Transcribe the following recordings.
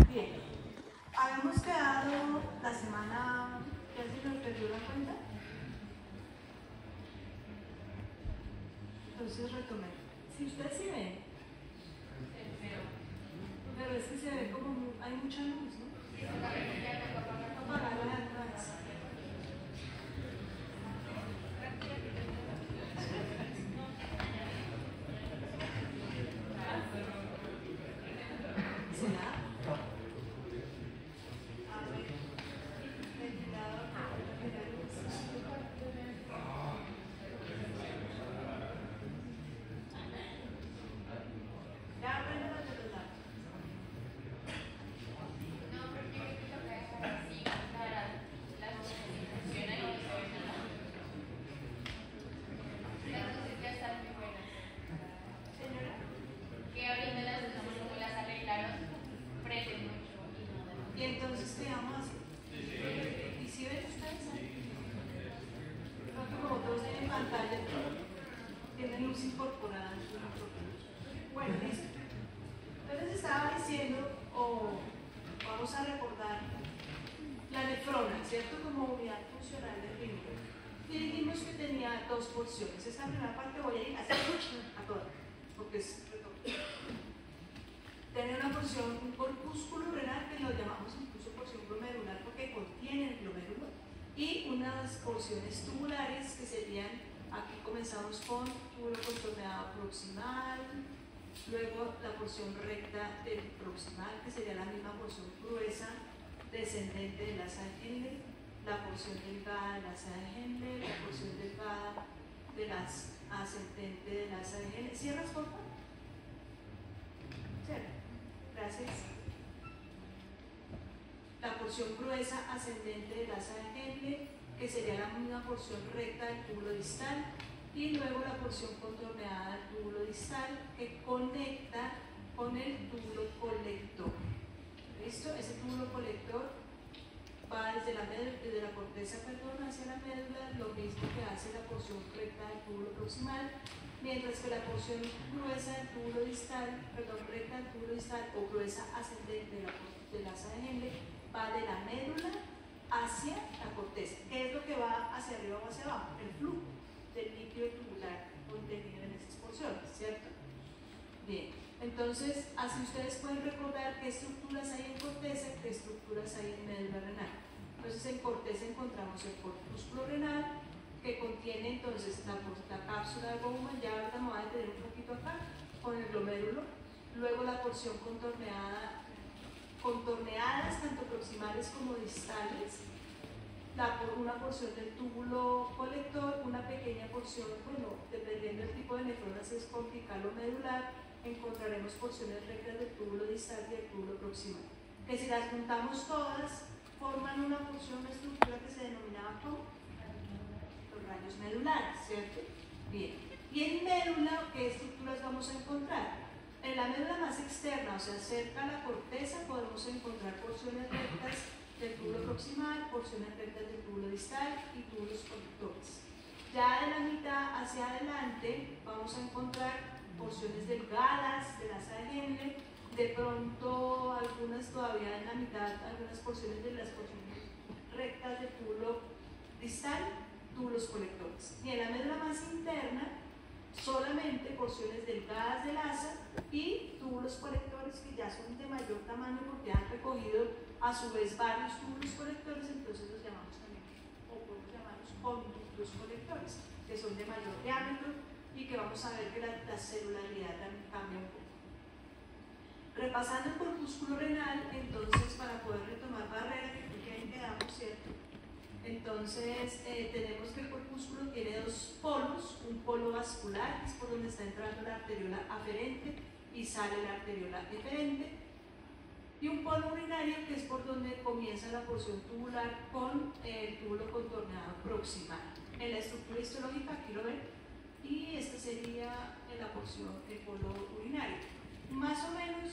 Bien, habíamos quedado la semana, ¿ya se nos perdió la cuenta? Entonces retomé. Si ustedes sí ven, pero es que se ve como hay mucha luz, ¿no? Apagarla atrás. ¿Será? A ver, ventilador, la luz. Ya aprenden a celular. Y entonces, ¿qué vamos a hacer? ¿Y si ven ustedes ahí? Creo que como todos tienen pantalla, tienen luz incorporada. Bueno, listo. Entonces estaba diciendo, o vamos a recordar, la nefrona, ¿cierto? Como unidad funcional del riñón. Y dijimos que tenía dos porciones. Esta primera parte voy a ir así a todas, porque es tener una porción, un corpúsculo renal, que lo llamamos incluso porción glomerular porque contiene el glomérulo, y unas porciones tubulares que serían, aquí comenzamos con túbulo contorneado proximal, luego la porción recta del proximal, que sería la misma porción gruesa descendente de la asa de Henle, la porción delgada de la asa de Henle, la porción delgada de la ascendente de la asa de Henle. ¿Cierras, por favor? Cierra. Gracias. La porción gruesa ascendente del asa de Henle, que sería la misma porción recta del túbulo distal, y luego la porción contorneada del túbulo distal que conecta con el túbulo colector. ¿Listo? Ese túbulo colector va desde la corteza hacia la médula, lo mismo que hace la porción recta del túbulo proximal, mientras que la porción gruesa del túbulo distal, recta del túbulo distal o gruesa ascendente de la asa de Henle va de la médula hacia la corteza. ¿Qué es lo que va hacia arriba o hacia abajo? El flujo del líquido tubular contenido en esas porciones, ¿cierto? Bien, entonces así ustedes pueden recordar qué estructuras hay en corteza y qué estructuras hay en médula renal. Entonces en corteza encontramos el corpúsculo renal, que contiene entonces la cápsula de Bowman, ya ahorita me voy a detener un poquito acá, con el glomérulo, luego la porción contorneadas tanto proximales como distales, una porción del túbulo colector, una pequeña porción, bueno, dependiendo del tipo de nefronas, es cortical o medular, encontraremos porciones rectas del túbulo distal y del túbulo proximal, que si las juntamos todas, forman una porción, una estructura que se denominaba como los rayos medulares, ¿cierto? Bien. Y en médula, ¿qué estructuras vamos a encontrar? En la médula más externa, o sea, cerca a la corteza, podemos encontrar porciones rectas del túbulo proximal, porciones rectas del túbulo distal y túbulos conductores. Ya de la mitad hacia adelante vamos a encontrar porciones delgadas de la asa de Henle, de pronto algunas todavía en la mitad, algunas porciones de las porciones rectas del túbulo distal, túbulos colectores. Y en la médula más interna, solamente porciones delgadas del asa y túbulos colectores que ya son de mayor tamaño porque han recogido a su vez varios túbulos colectores, entonces los llamamos también, o podemos llamarlos conductos colectores, que son de mayor diámetro y que vamos a ver que la celularidad también cambia un poco. Repasando el corpúsculo renal, entonces para poder retomar barrera, que creo que ahí quedamos, ¿cierto? Entonces tenemos que el corpúsculo tiene dos polos, un polo vascular, que es por donde está entrando la arteriola aferente y sale la arteriola eferente, y un polo urinario, que es por donde comienza la porción tubular con el túbulo contorneado proximal. En la estructura histológica, aquí lo ven, y esta sería la porción del polo urinario. Más o menos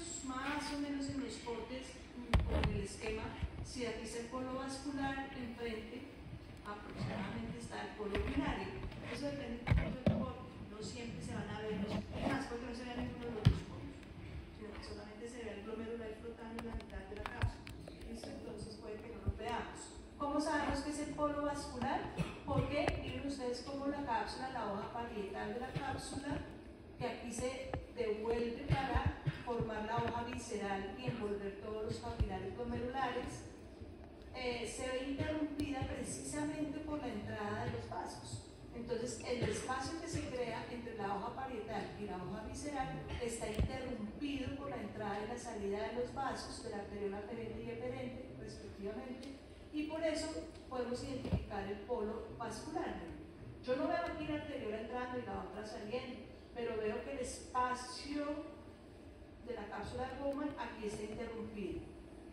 en los cortes, con el esquema, si aquí está el polo vascular enfrente, aproximadamente está el polo urinario. Eso depende del corte, no siempre se van a ver los más, porque no se ve ninguno de los dos polos, sino que solamente se ve el glomerular flotando en la mitad de la sabemos que es el polo vascular? Porque miren ustedes cómo la cápsula, la hoja parietal de la cápsula, que aquí se devuelve para formar la hoja visceral y envolver todos los capilares glomerulares, se ve interrumpida precisamente por la entrada de los vasos. Entonces, el espacio que se crea entre la hoja parietal y la hoja visceral está interrumpido por la entrada y la salida de los vasos de la arteriola aferente y eferente, respectivamente, y por eso podemos identificar el polo vascular. Yo no veo aquí la arteriola entrando y la otra saliendo, pero veo que el espacio de la cápsula de Bowman aquí está interrumpido.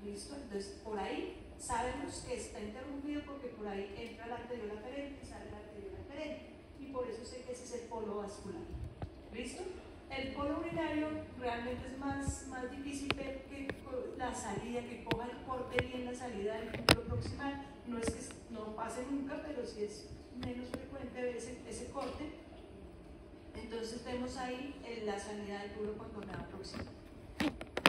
¿Listo? Entonces, por ahí sabemos que está interrumpido porque por ahí entra la arteriola aferente y sale la arteriola eferente. Y por eso sé que ese es el polo vascular. ¿Listo? El polo urinario realmente es más difícil ver que la salida, que coja el corte bien la salida del túbulo proximal. No es que no pase nunca, pero sí es menos frecuente ver ese corte. Entonces vemos ahí la salida del túbulo contornado proximal.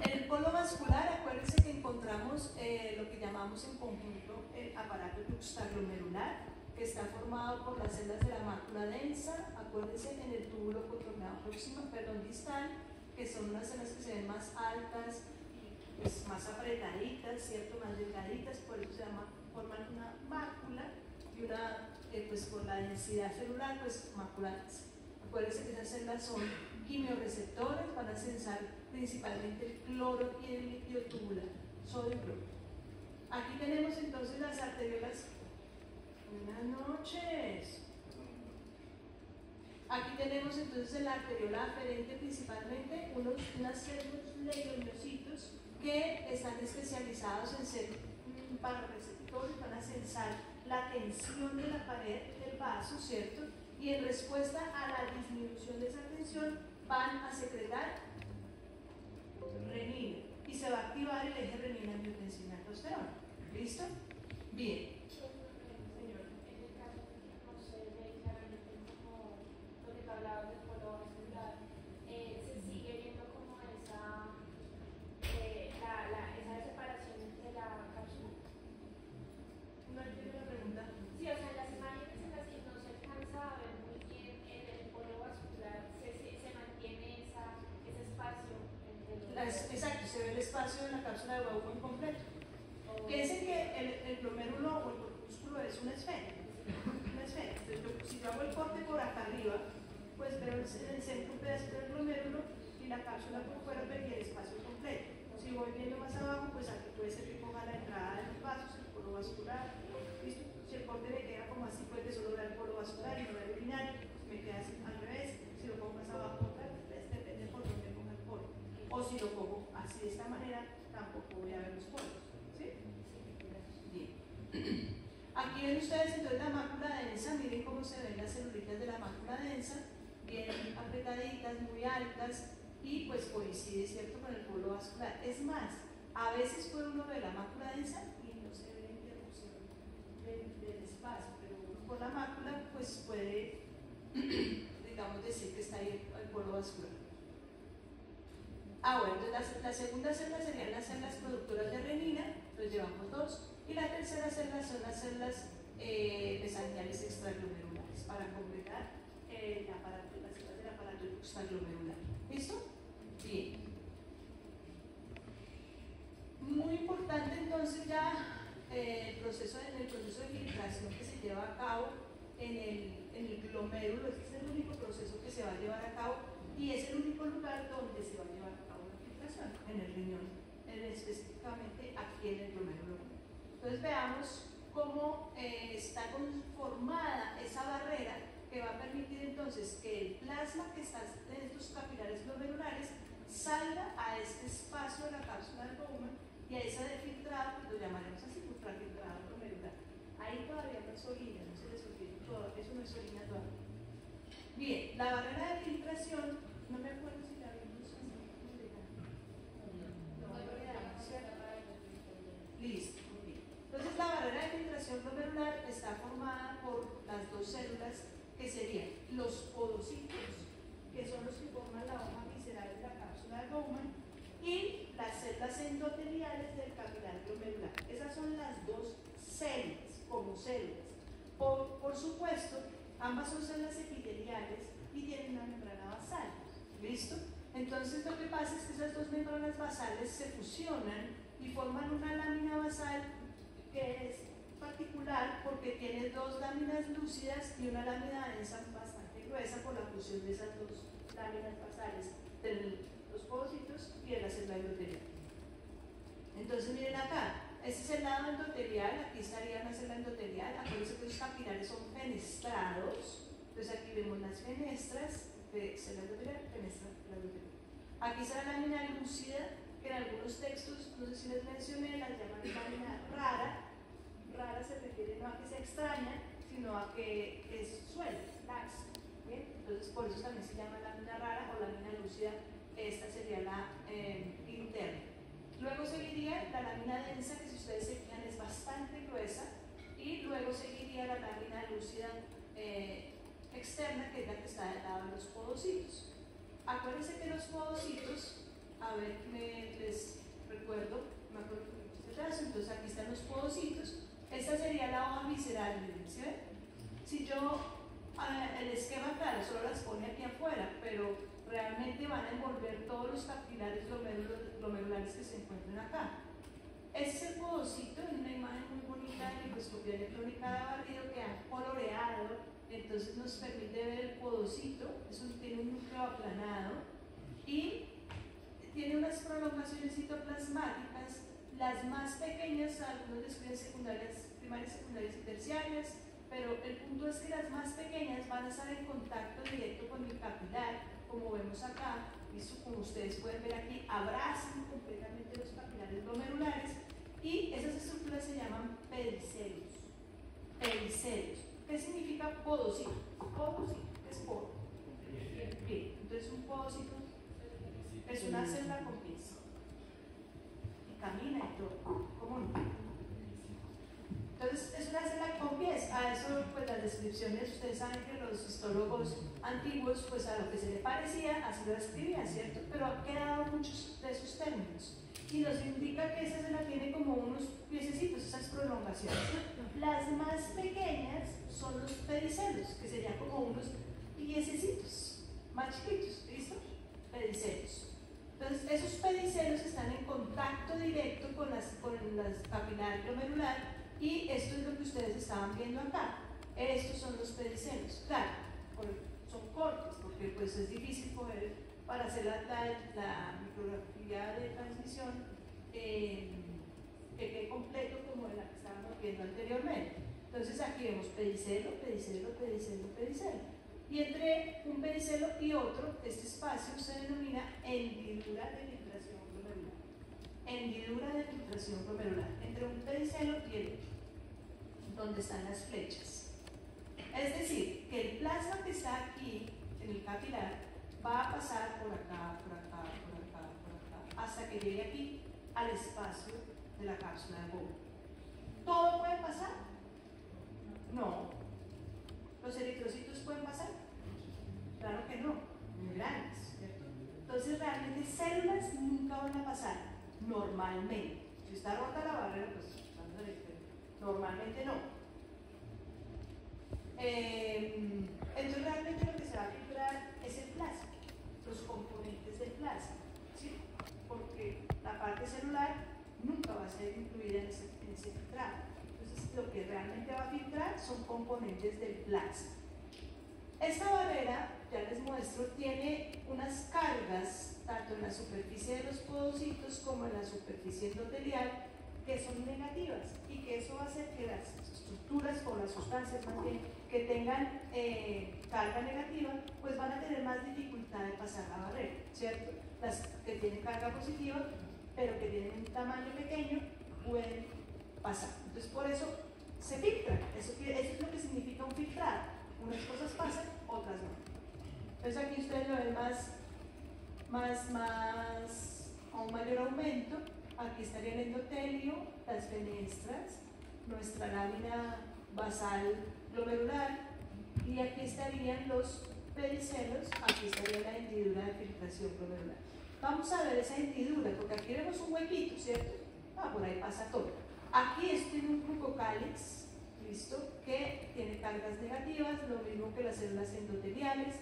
En el polo vascular, acuérdense que encontramos lo que llamamos en conjunto el aparato juxtaglomerular, que está formado por las células de la mácula densa, acuérdense en el túbulo contornado distal, que son unas células que se ven más altas y pues, más apretaditas, ¿cierto? Más delgaditas, por eso forman una mácula y una, pues por la densidad celular, pues mácula densa. Acuérdense que esas células son quimioreceptores, van a sensar principalmente el cloro y el líquido tubular, sodio y cloro. Aquí tenemos entonces las arteriolas. Buenas noches. Aquí tenemos entonces la arteriola aferente, principalmente unas células legionocitos que están especializados en ser parareceptores, van a sensar la tensión de la pared del vaso, ¿cierto? Y en respuesta a la disminución de esa tensión van a secretar renina y se va a activar el eje renina-angiotensina-aldosterona. ¿Listo? Bien. Señor, en el caso de que no se ve claramente como lo que te hablabas del polo vascular, se sigue viendo como esa separación entre la cápsula. No entiendo la pregunta. Sí, o sea, en las imágenes en las que no se alcanza a ver muy bien en el polo vascular, se mantiene ese espacio entre los Exacto, se ve el espacio de la cápsula de Bowman completo. Piensen que el glomérulo o el corpúsculo es una esfera. Una esfera. Entonces, si yo hago el corte por acá arriba, pues veo en el centro un pedazo del glomérulo y la cápsula por fuera vería el espacio completo. Si voy viendo más abajo, pues aquí puede ser que ponga la entrada de los vasos, el polo vascular. ¿Listo? Si el corte me queda como así, puede solo ver el polo vascular y no ver el urinario, pues me queda así al revés. Si lo pongo más abajo, pues depende por dónde ponga el polo. O si lo pongo así de esta manera, tampoco voy a ver los polos. ¿Sí? Bien. Aquí ven ustedes entonces la mácula densa, miren cómo se ven las celulitas de la mácula densa, bien apretaditas, muy altas y pues coincide, ¿cierto?, con el polo vascular. Es más, a veces puede uno ver la mácula densa y no se ve la interrupción del espacio, pero uno por la mácula pues puede, digamos, decir que está ahí el polo vascular. Bueno, entonces la segunda célula serían las células productoras de renina, entonces llevamos dos, y la tercera célula son las células mesangiales extraglomerulares, para completar las células del aparato extraglomerular. ¿Listo? Bien. Muy importante entonces ya en el proceso de filtración que se lleva a cabo en el glomérulo. Este es el único proceso que se va a llevar a cabo y es el único lugar donde se va a llevar a cabo la filtración, en el riñón, específicamente aquí en el glomérulo. Entonces veamos cómo está conformada esa barrera que va a permitir entonces que el plasma que está en estos capilares glomerulares salga a este espacio de la cápsula de Bowman y a esa de filtrado, que lo llamaremos así, ultrafiltrado glomerular. Ahí todavía no es orina, no se les olvide, eso no es orina todavía. Bien, la barrera de filtración, no me acuerdo si la vimos así. Listo. Entonces la barrera de filtración glomerular está formada por las dos células que serían los podocitos, que son los que forman la hoja visceral de la cápsula de Bowman, y las células endoteliales del capilar glomerular. Esas son las dos células Ambas son células epiteliales y tienen una membrana basal. ¿Listo? Entonces lo que pasa es que esas dos membranas basales se fusionan y forman una lámina basal que es particular porque tiene dos láminas lúcidas y una lámina densa bastante gruesa por la fusión de esas dos láminas basales de los podocitos y de la célula endotelial. Entonces miren acá, este es el lado endotelial, aquí estaría una célula endotelial, acuérdense que los capilares son fenestrados, entonces aquí vemos las fenestras de célula endotelial, fenestra endotelial. Aquí está la lámina lúcida, que en algunos textos, no sé si les mencioné, la llaman lámina rara. Rara se refiere no a que sea extraña, sino a que es suelta, laxa. ¿Bien? Entonces por eso también se llama lámina rara o lámina lúcida, esta sería la interna. Luego seguiría la lámina densa, que si ustedes se fijan es bastante gruesa, y luego seguiría la lámina lúcida externa, que es la que está del lado de los podocitos. Acuérdense que los podocitos, a ver, les recuerdo, me acuerdo que este trazo, entonces aquí están los podocitos, esta sería la hoja visceral, ¿sí ven? Si yo, el esquema claro, solo las pone aquí afuera, pero realmente van a envolver todos los capilares glomerulares que se encuentran acá. Este es el podocito, en una imagen muy bonita de microscopía electrónica de barrido que han coloreado, entonces nos permite ver el podocito, tiene un núcleo aplanado y tiene unas prolongaciones citoplasmáticas, las más pequeñas, algunos describen secundarias, primarias, secundarias y terciarias, pero el punto es que las más pequeñas van a estar en contacto directo con el capilar, como vemos acá, y como ustedes pueden ver aquí, abrazan completamente los capilares glomerulares, y esas estructuras se llaman pedicelios. Pedicelios. ¿Qué significa podocito? Podocito es podo. Bien, entonces un podocito es una célula con pies. Y camina y todo. ¿Cómo no? Entonces es una célula con pies. A eso, pues las descripciones, ustedes saben que los histólogos antiguos, pues a lo que se le parecía, así lo describían, ¿cierto? Pero han quedado muchos de esos términos. Y nos indica que esa célula tiene como unos piececitos, esas prolongaciones. Las más pequeñas son los pedicelios, que serían como unos piececitos más chiquitos, ¿listo? Pedicelios. Entonces, esos pedicelios están en contacto directo con las capilar glomerular, y esto es lo que ustedes estaban viendo acá. Estos son los pedicelios. Claro, son cortos, porque pues es difícil poder, para hacer la micrografía de transmisión, que quede completo como la que estábamos viendo anteriormente. Entonces aquí vemos pedicelo, pedicelo, pedicelo, pedicelo. Y entre un pedicelo y otro, este espacio se denomina hendidura de filtración glomerular. Hendidura de filtración glomerular, entre un pedicelo y el otro, donde están las flechas. Es decir, que el plasma que está aquí en el capilar va a pasar por acá, por acá, por acá, por acá, hasta que llegue aquí al espacio de la cápsula de Bowman. ¿Todo puede pasar? No. ¿Los eritrocitos pueden pasar? Claro que no, muy grandes, ¿cierto? Entonces realmente células nunca van a pasar, normalmente. Si está rota la barrera, pues normalmente no. Entonces realmente lo que se va a filtrar es el plasma, los componentes del plasma, ¿sí? Porque la parte celular nunca va a ser incluida en ese filtrado. Entonces lo que realmente va a filtrar son componentes del plasma. Esta barrera, ya les muestro, tiene unas cargas tanto en la superficie de los podocitos como en la superficie endotelial que son negativas, y que eso va a hacer que las estructuras o las sustancias más bien que tengan carga negativa pues van a tener más dificultad de pasar la barrera, ¿cierto? Las que tienen carga positiva pero que tienen un tamaño pequeño pueden pasar. Entonces por eso se filtra, eso es lo que significa un filtrado. Unas cosas pasan, otras no. Entonces aquí ustedes lo ven a un mayor aumento. Aquí estaría el endotelio, las fenestras, nuestra lámina basal glomerular, y aquí estarían los pedicelios, aquí estaría la hendidura de filtración glomerular. Vamos a ver esa hendidura, porque aquí vemos un huequito, ¿cierto? Por ahí pasa todo. Aquí tiene un glucocálix, ¿listo? Que tiene cargas negativas, lo mismo que las células endoteliales,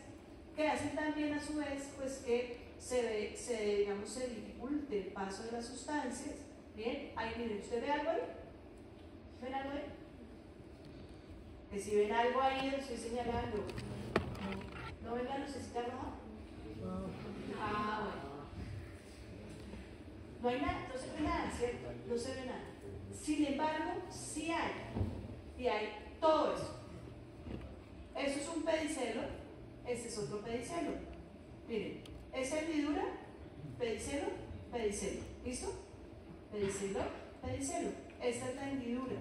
que hacen también a su vez pues que se dificulte el paso de las sustancias. Bien, ahí miren, ¿usted ve algo ahí? ¿Ven algo ahí? Que si ven algo ahí, estoy señalando. ¿No ven la lucecita roja? Ah, bueno. No hay nada, no se ve nada, ¿cierto? No se ve nada. Sin embargo, sí hay. Y hay todo eso. Eso es un pedicelo, este es otro pedicelo. Miren, esa hendidura, pedicelo, pedicelo. ¿Listo? Pedicelo, pedicelo. Esta es la hendidura.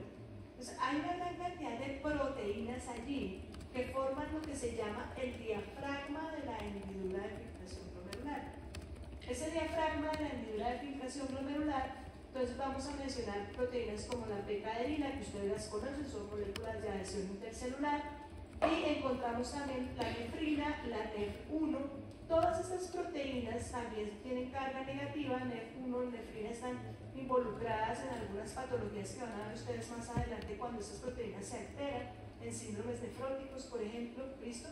Entonces, hay una gran cantidad de proteínas allí que forman lo que se llama el diafragma de la hendidura de filtración glomerular. Ese diafragma de la hendidura de filtración glomerular, entonces vamos a mencionar proteínas como la p-caderina, que ustedes las conocen, son moléculas de adhesión intercelular, y encontramos también la nefrina, la NEF1. Todas estas proteínas también tienen carga negativa. NEF1 y nefrina están involucradas en algunas patologías que van a ver ustedes más adelante cuando estas proteínas se alteran, en síndromes nefróticos, por ejemplo. ¿Listo?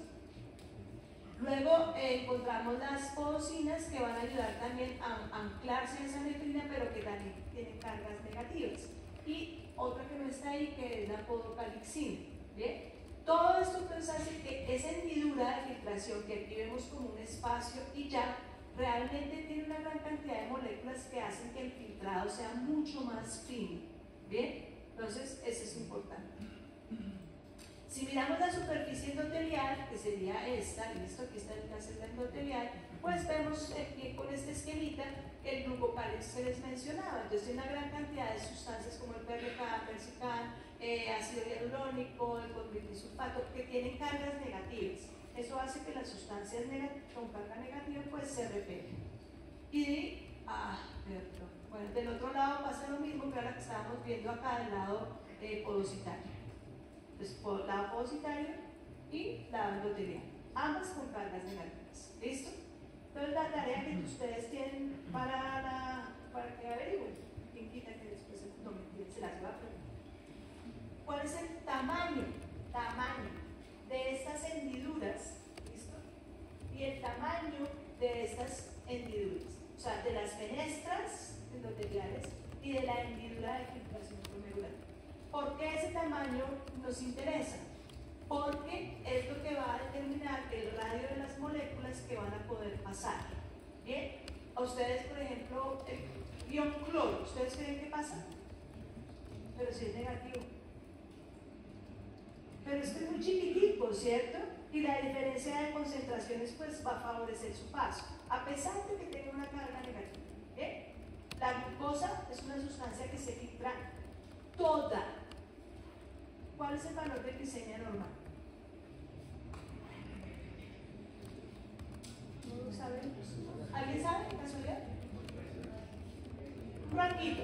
Luego encontramos las podocinas, que van a ayudar también a anclarse a esa nefrina, pero que también tienen cargas negativas. Y otra que no está ahí, que es la podocalixina. ¿Bien? Todo esto entonces hace que esa hendidura de filtración, que aquí vemos como un espacio y ya, realmente tiene una gran cantidad de moléculas que hacen que el filtrado sea mucho más fino. ¿Bien? Entonces, eso es importante. Si miramos la superficie endotelial, que sería esta, listo, aquí está la célula endotelial, pues vemos aquí con este esquemita el glucopalex que les mencionaba. Entonces tiene una gran cantidad de sustancias como el PRK, persican, ácido hialurónico, el condroitinsulfato, que tienen cargas negativas. Eso hace que las sustancias con carga negativa pues se repelen. Bueno, del otro lado pasa lo mismo que ahora que estábamos viendo acá del lado podocitario. Entonces, por lado podocitario y lado endotelial, ambas con cargas negativas. ¿Listo? Entonces, la tarea que ustedes tienen para que averigüen, ¿quién quita que después se las va a preguntar? ¿Cuál es el tamaño de estas hendiduras? ¿Listo? Y el tamaño de estas hendiduras, o sea, de las fenestras endoteliales y de la hendidura de filtración glomerular. ¿Por qué ese tamaño nos interesa? Porque es lo que va a determinar el radio de las moléculas que van a poder pasar. ¿Bien? A ustedes, por ejemplo, el ion cloro, ¿ustedes creen que pasa? Pero si es negativo. Pero es que es muy chiquitico, ¿cierto? Y la diferencia de concentraciones pues va a favorecer su paso, a pesar de que tenga una carga negativa. ¿Bien? La glucosa es una sustancia que se filtra toda. ¿Cuál es el valor de glicemia normal? ¿No lo sabemos? ¿Alguien sabe, en casualidad? Un ranquito,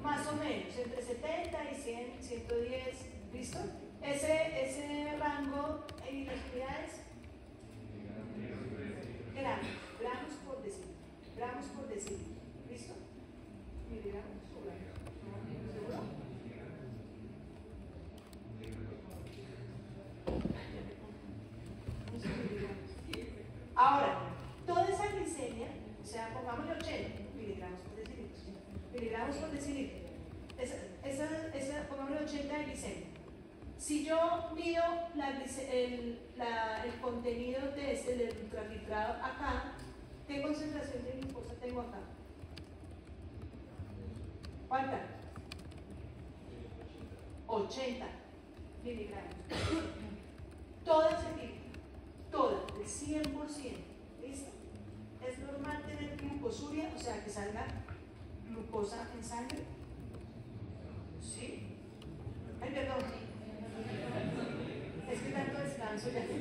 más o menos, entre 70 y 100, 110, ¿listo? Ese rango en las unidades, gramos por decilitro, ¿listo? Miligramos por gramos, ¿seguro? Ahora, toda esa glicemia, o sea, pongámosle 80 miligramos por decilitro, pongámosle 80 de glicemia. Si yo mido el contenido del ultrafiltrado acá, ¿qué concentración de glucosa tengo acá? ¿Cuánta? 80 miligramos. Toda esa filtra, toda, el 100%. ¿Listo? Es normal tener glucosuria, o sea, que salga glucosa en sangre. ¿Sí? Ay, perdón. Es que tanto descanso ya que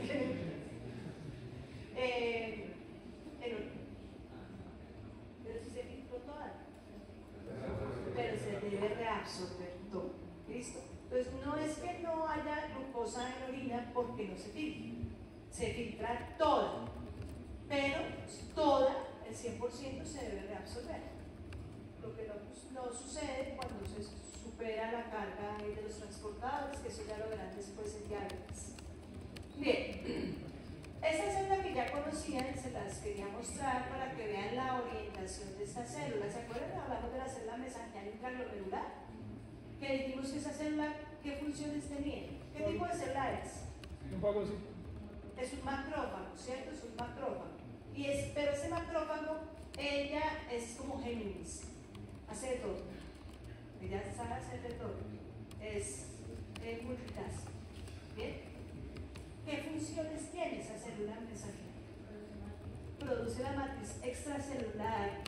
pero si se filtró toda, pero se debe reabsorber todo. ¿Listo? Entonces no es que no haya glucosa en orina porque no se filtra, se filtra toda, pero toda, el 100% se debe reabsorber. Lo que no sucede cuando su supera la carga de los transportadores, que eso ya lo verán después en diagramas. Bien, esta célula que ya conocían, se las quería mostrar para que vean la orientación de esta célula. ¿Se acuerdan? Hablamos de la célula mesangial intraglomerular, que dijimos que esa célula, ¿qué funciones tenía? ¿Qué tipo de célula es? Un fagocito. Es un macrófago, ¿cierto? Es un macrófago. Pero ese macrófago, ella es como Géminis, hace de todo. Ella sabe hacer de todo. Es multitask. ¿Bien? ¿Qué funciones tiene esa célula mesangial? Produce la matriz extracelular,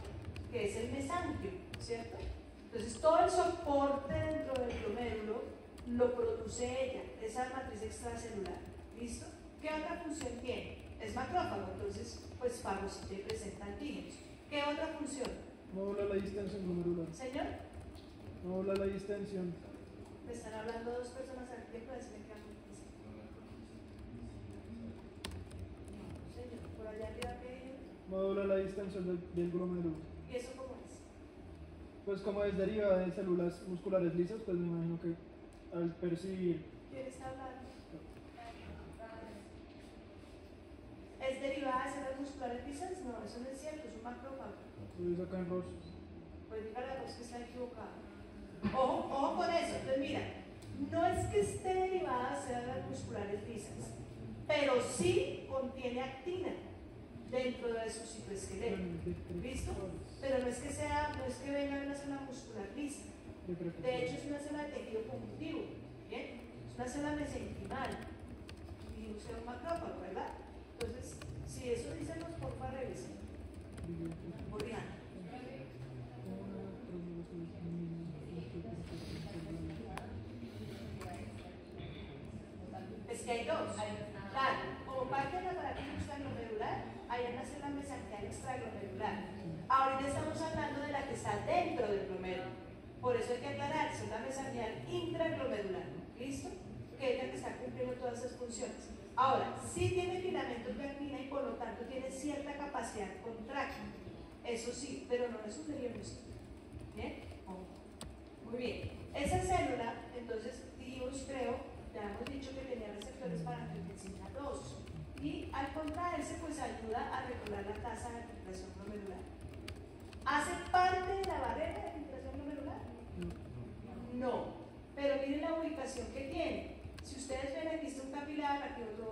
que es el mesanquio, ¿cierto? Entonces, todo el soporte dentro del glomérulo lo produce ella, esa matriz extracelular. ¿Listo? ¿Qué otra función tiene? Es macrófago, entonces, pues fagocita y presenta antígenos. ¿Qué otra función? Modula la distensión glomerular. Señor, Modula la distensión. me están hablando dos personas al tiempo, decirme que no, señor, por allá arriba que... Modula la distensión del glomérulo. ¿Y eso cómo es? Pues como es derivada de células musculares lisas, pues me imagino que al percibir... ¿Quién está hablando? ¿Es derivada de células musculares lisas? No, eso no es cierto, es un macrófago. Lo dice acá en rojo. Pues dígale a vos que está equivocado. Ojo con eso. Entonces, mira, no es que esté derivada de células musculares lisas, pero sí contiene actina dentro de su citoesqueleto. ¿Listo? Pero no es que venga de una célula muscular lisa. De hecho, es una célula de tejido conjuntivo. ¿Bien? Es una célula mesenquimal. Y usted un macrófago, ¿verdad? Entonces, si eso dicen los porfa, revisen. Corrijan. Es que hay dos. Claro, como parte del aparato extraglomerular, hay una célula mesangial extraglomerular. Ahorita estamos hablando de la que está dentro del glomérulo. Por eso hay que aclarar, célula mesangial intraglomerular. ¿Listo? Que es la que está cumpliendo todas esas funciones. Ahora, sí tiene filamentos de actina y por lo tanto tiene cierta capacidad contráctil. Eso sí, pero no es un derivado. ¿Bien? Muy bien. Esa célula, entonces, dijimos, creo, ya hemos dicho que tenía receptores para angiotensina 2 y al contraerse, pues ayuda a regular la tasa de filtración glomerular. ¿Hace parte de la barrera de filtración glomerular? No. Pero miren la ubicación que tiene. Si ustedes ven, aquí está un capilar, aquí otro,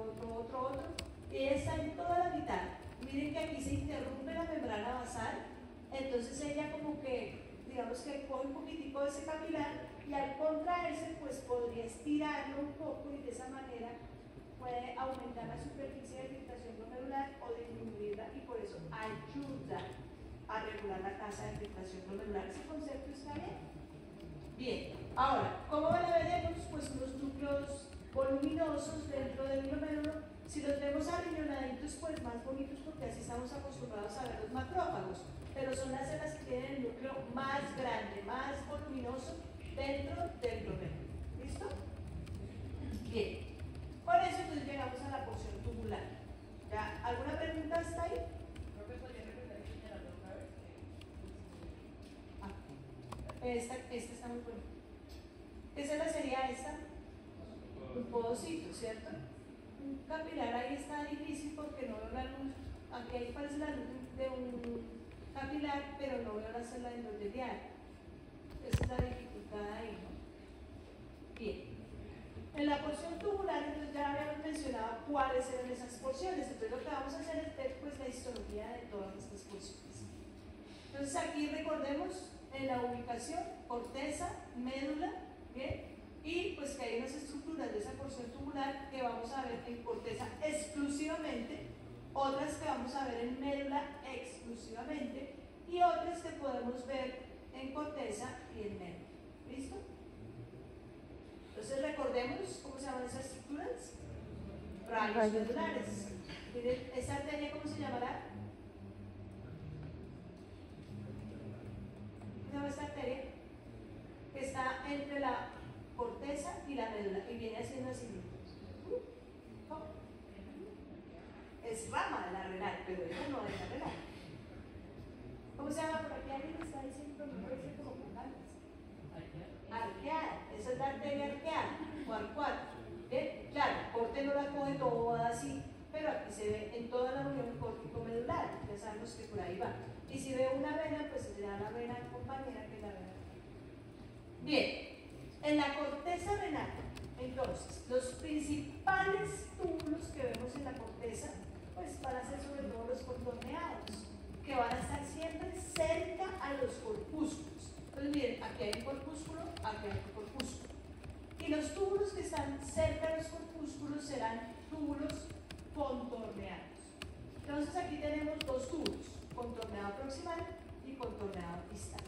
y ella está en toda la mitad. Miren que aquí se interrumpe la membrana basal, entonces ella como que, digamos que coge un poquitico de ese capilar y al contraerse, pues podría estirarlo un poco y de esa manera puede aumentar la superficie de filtración glomerular o disminuirla y por eso ayuda a regular la tasa de filtración glomerular. ¿Ese concepto está bien? Bien, ahora, ¿cómo la veremos? Pues unos núcleos voluminosos dentro del glomérulo. Si los vemos arriñonaditos, pues más bonitos porque así estamos acostumbrados a ver los macrófagos, pero son las células que tienen el núcleo más grande, más voluminoso dentro del glomérulo. ¿Listo? Bien, con eso entonces llegamos a la porción tubular. ¿Ya? ¿Alguna pregunta hasta ahí? Esta está muy buena. ¿Qué célula sería esta? Un podocito, ¿cierto? Un capilar ahí está difícil porque no veo la luz. Aquí ahí parece la luz de un capilar, pero no veo la célula endotelial. Esa es la dificultad ahí, ¿no? Bien. En la porción tubular, entonces ya habíamos mencionado cuáles eran esas porciones. Entonces lo que vamos a hacer es ver pues la histología de todas estas porciones. Entonces aquí recordemos en la ubicación, corteza, médula, ¿bien? Y pues que hay unas estructuras de esa porción tubular que vamos a ver en corteza exclusivamente, otras que vamos a ver en médula exclusivamente y otras que podemos ver en corteza y en médula. ¿Listo? Entonces recordemos cómo se llaman esas estructuras. Rayos medulares. Miren, ¿esa arteria cómo se llamará? ¿Cómo se llama esta arteria? Que está entre la corteza y la médula y viene haciendo así. ¿Cómo? Es rama de la renal, pero eso no es la renal. ¿Cómo se llama? Por aquí alguien me está diciendo, no puede ser como con ganas. Arqueal. y se ve en toda la unión córtico-medular, ya sabemos que por ahí va. Y si ve una vena, pues será la vena compañera que es la vena. Bien, en la corteza renal, entonces, los principales túbulos que vemos en la corteza, pues van a ser sobre todo los contorneados, que van a estar siempre cerca a los corpúsculos. Entonces, miren, aquí hay un corpúsculo, aquí hay otro corpúsculo. Y los túbulos que están cerca a los corpúsculos serán túbulos contorneados. Entonces, aquí tenemos dos túbulos, contorneado proximal y contorneado distal.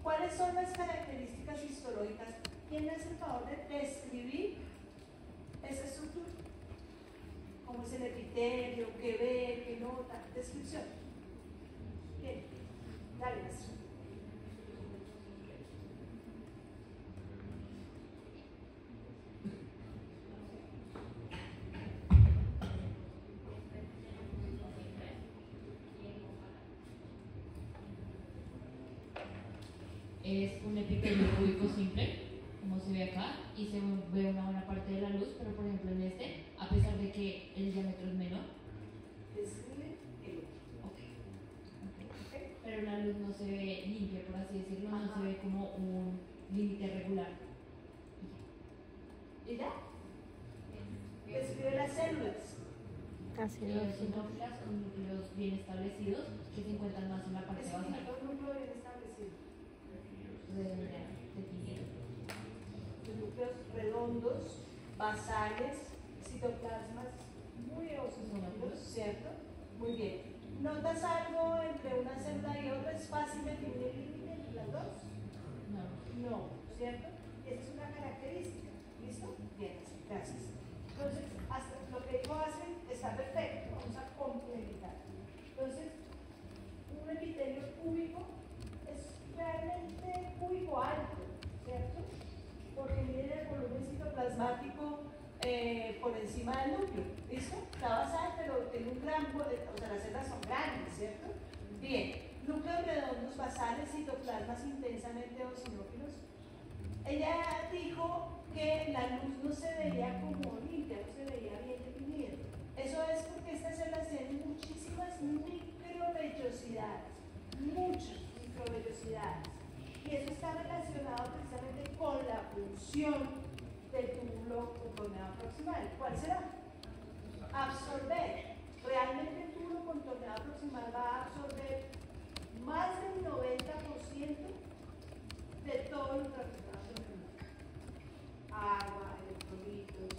¿Cuáles son las características histológicas? ¿Quién me hace el favor de describir esa estructura? ¿Cómo es el epitelio? ¿Qué ve? ¿Qué nota? Descripción. Bien, dale. Es un epitelio cúbico simple, como se ve acá, y se ve una buena parte de la luz, pero por ejemplo en este, a pesar de que el diámetro es menor, Describe el okay. Pero la luz no se ve limpia, por así decirlo, no Ajá. se ve como un límite regular. ¿Y ya? Describe las células. Sinófilas con núcleos bien establecidos que se encuentran más en la parte Es basal. un núcleo bien establecido. Definido. Los núcleos redondos, basales, citoplasmas muy eosinófilos, ¿cierto? Muy bien. ¿Notas algo entre una célula y otra? ¿Es fácil definir el límite entre las dos? No. No, ¿cierto? Y esa es una característica. ¿Listo? Bien, gracias. Entonces, hasta lo que dijo Aspen está perfecto. Vamos a complementar. Entonces, un epitelio cúbico es realmente cúbico alto, ¿cierto? Porque miren el volumen citoplasmático por encima del núcleo, ¿listo? Está basal, pero tiene un gran, o sea, las células son grandes, ¿cierto? Bien, núcleos redondos, basales, citoplasmas intensamente eosinófilos. Ella dijo que la luz no se veía como limpia, no se veía bien definida. Eso es porque estas células tienen muchísimas microvellosidades, muchas microvellosidades. Y eso está relacionado precisamente con la función del túbulo contorneado proximal. ¿Cuál será? Absorber. Realmente el túbulo contorneado proximal va a absorber más del 90% de todo el ultrafiltrado celular. Agua, electrolitos,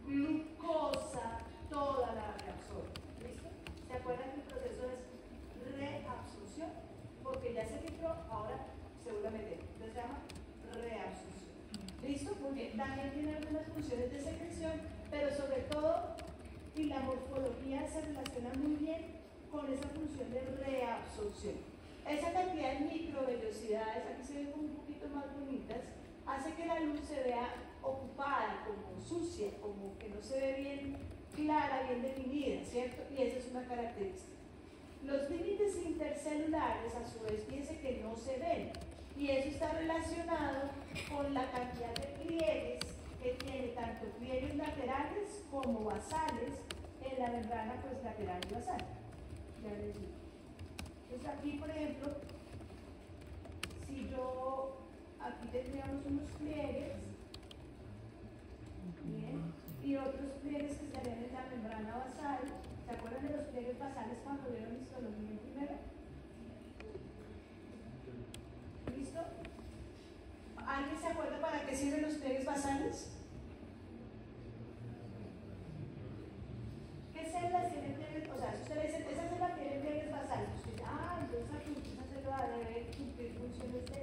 glucosa, toda la reabsorbe. ¿Listo? ¿Se acuerdan que el proceso es reabsorción? Porque ya se filtró, ahora seguramente. Entonces se llama reabsorción. ¿Listo? Muy bien. También tiene algunas funciones de secreción, pero sobre todo, y la morfología se relaciona muy bien con esa función de reabsorción. Esa cantidad de microvellosidades, aquí se ven como un poquito más bonitas, hace que la luz se vea ocupada, como sucia, como que no se ve bien clara, bien definida, ¿cierto? Y esa es una característica. Los límites intercelulares, a su vez, fíjense que no se ven, y eso está relacionado con la cantidad de pliegues que tiene tanto pliegues laterales como basales en la membrana pues, lateral y basal. Ya les digo. Entonces aquí, por ejemplo, si yo, aquí tendríamos unos pliegues, bien, y otros pliegues que estarían en la membrana basal. ¿Se acuerdan de los pliegues basales cuando vieron histología primero? ¿Listo? ¿Alguien se acuerda para qué sirven los pliegues basales? ¿Qué células tienen pliegues? O sea, si usted le dice, esa célula tiene pliegues basales, usted dice, entonces aquí esa célula debe cumplir funciones de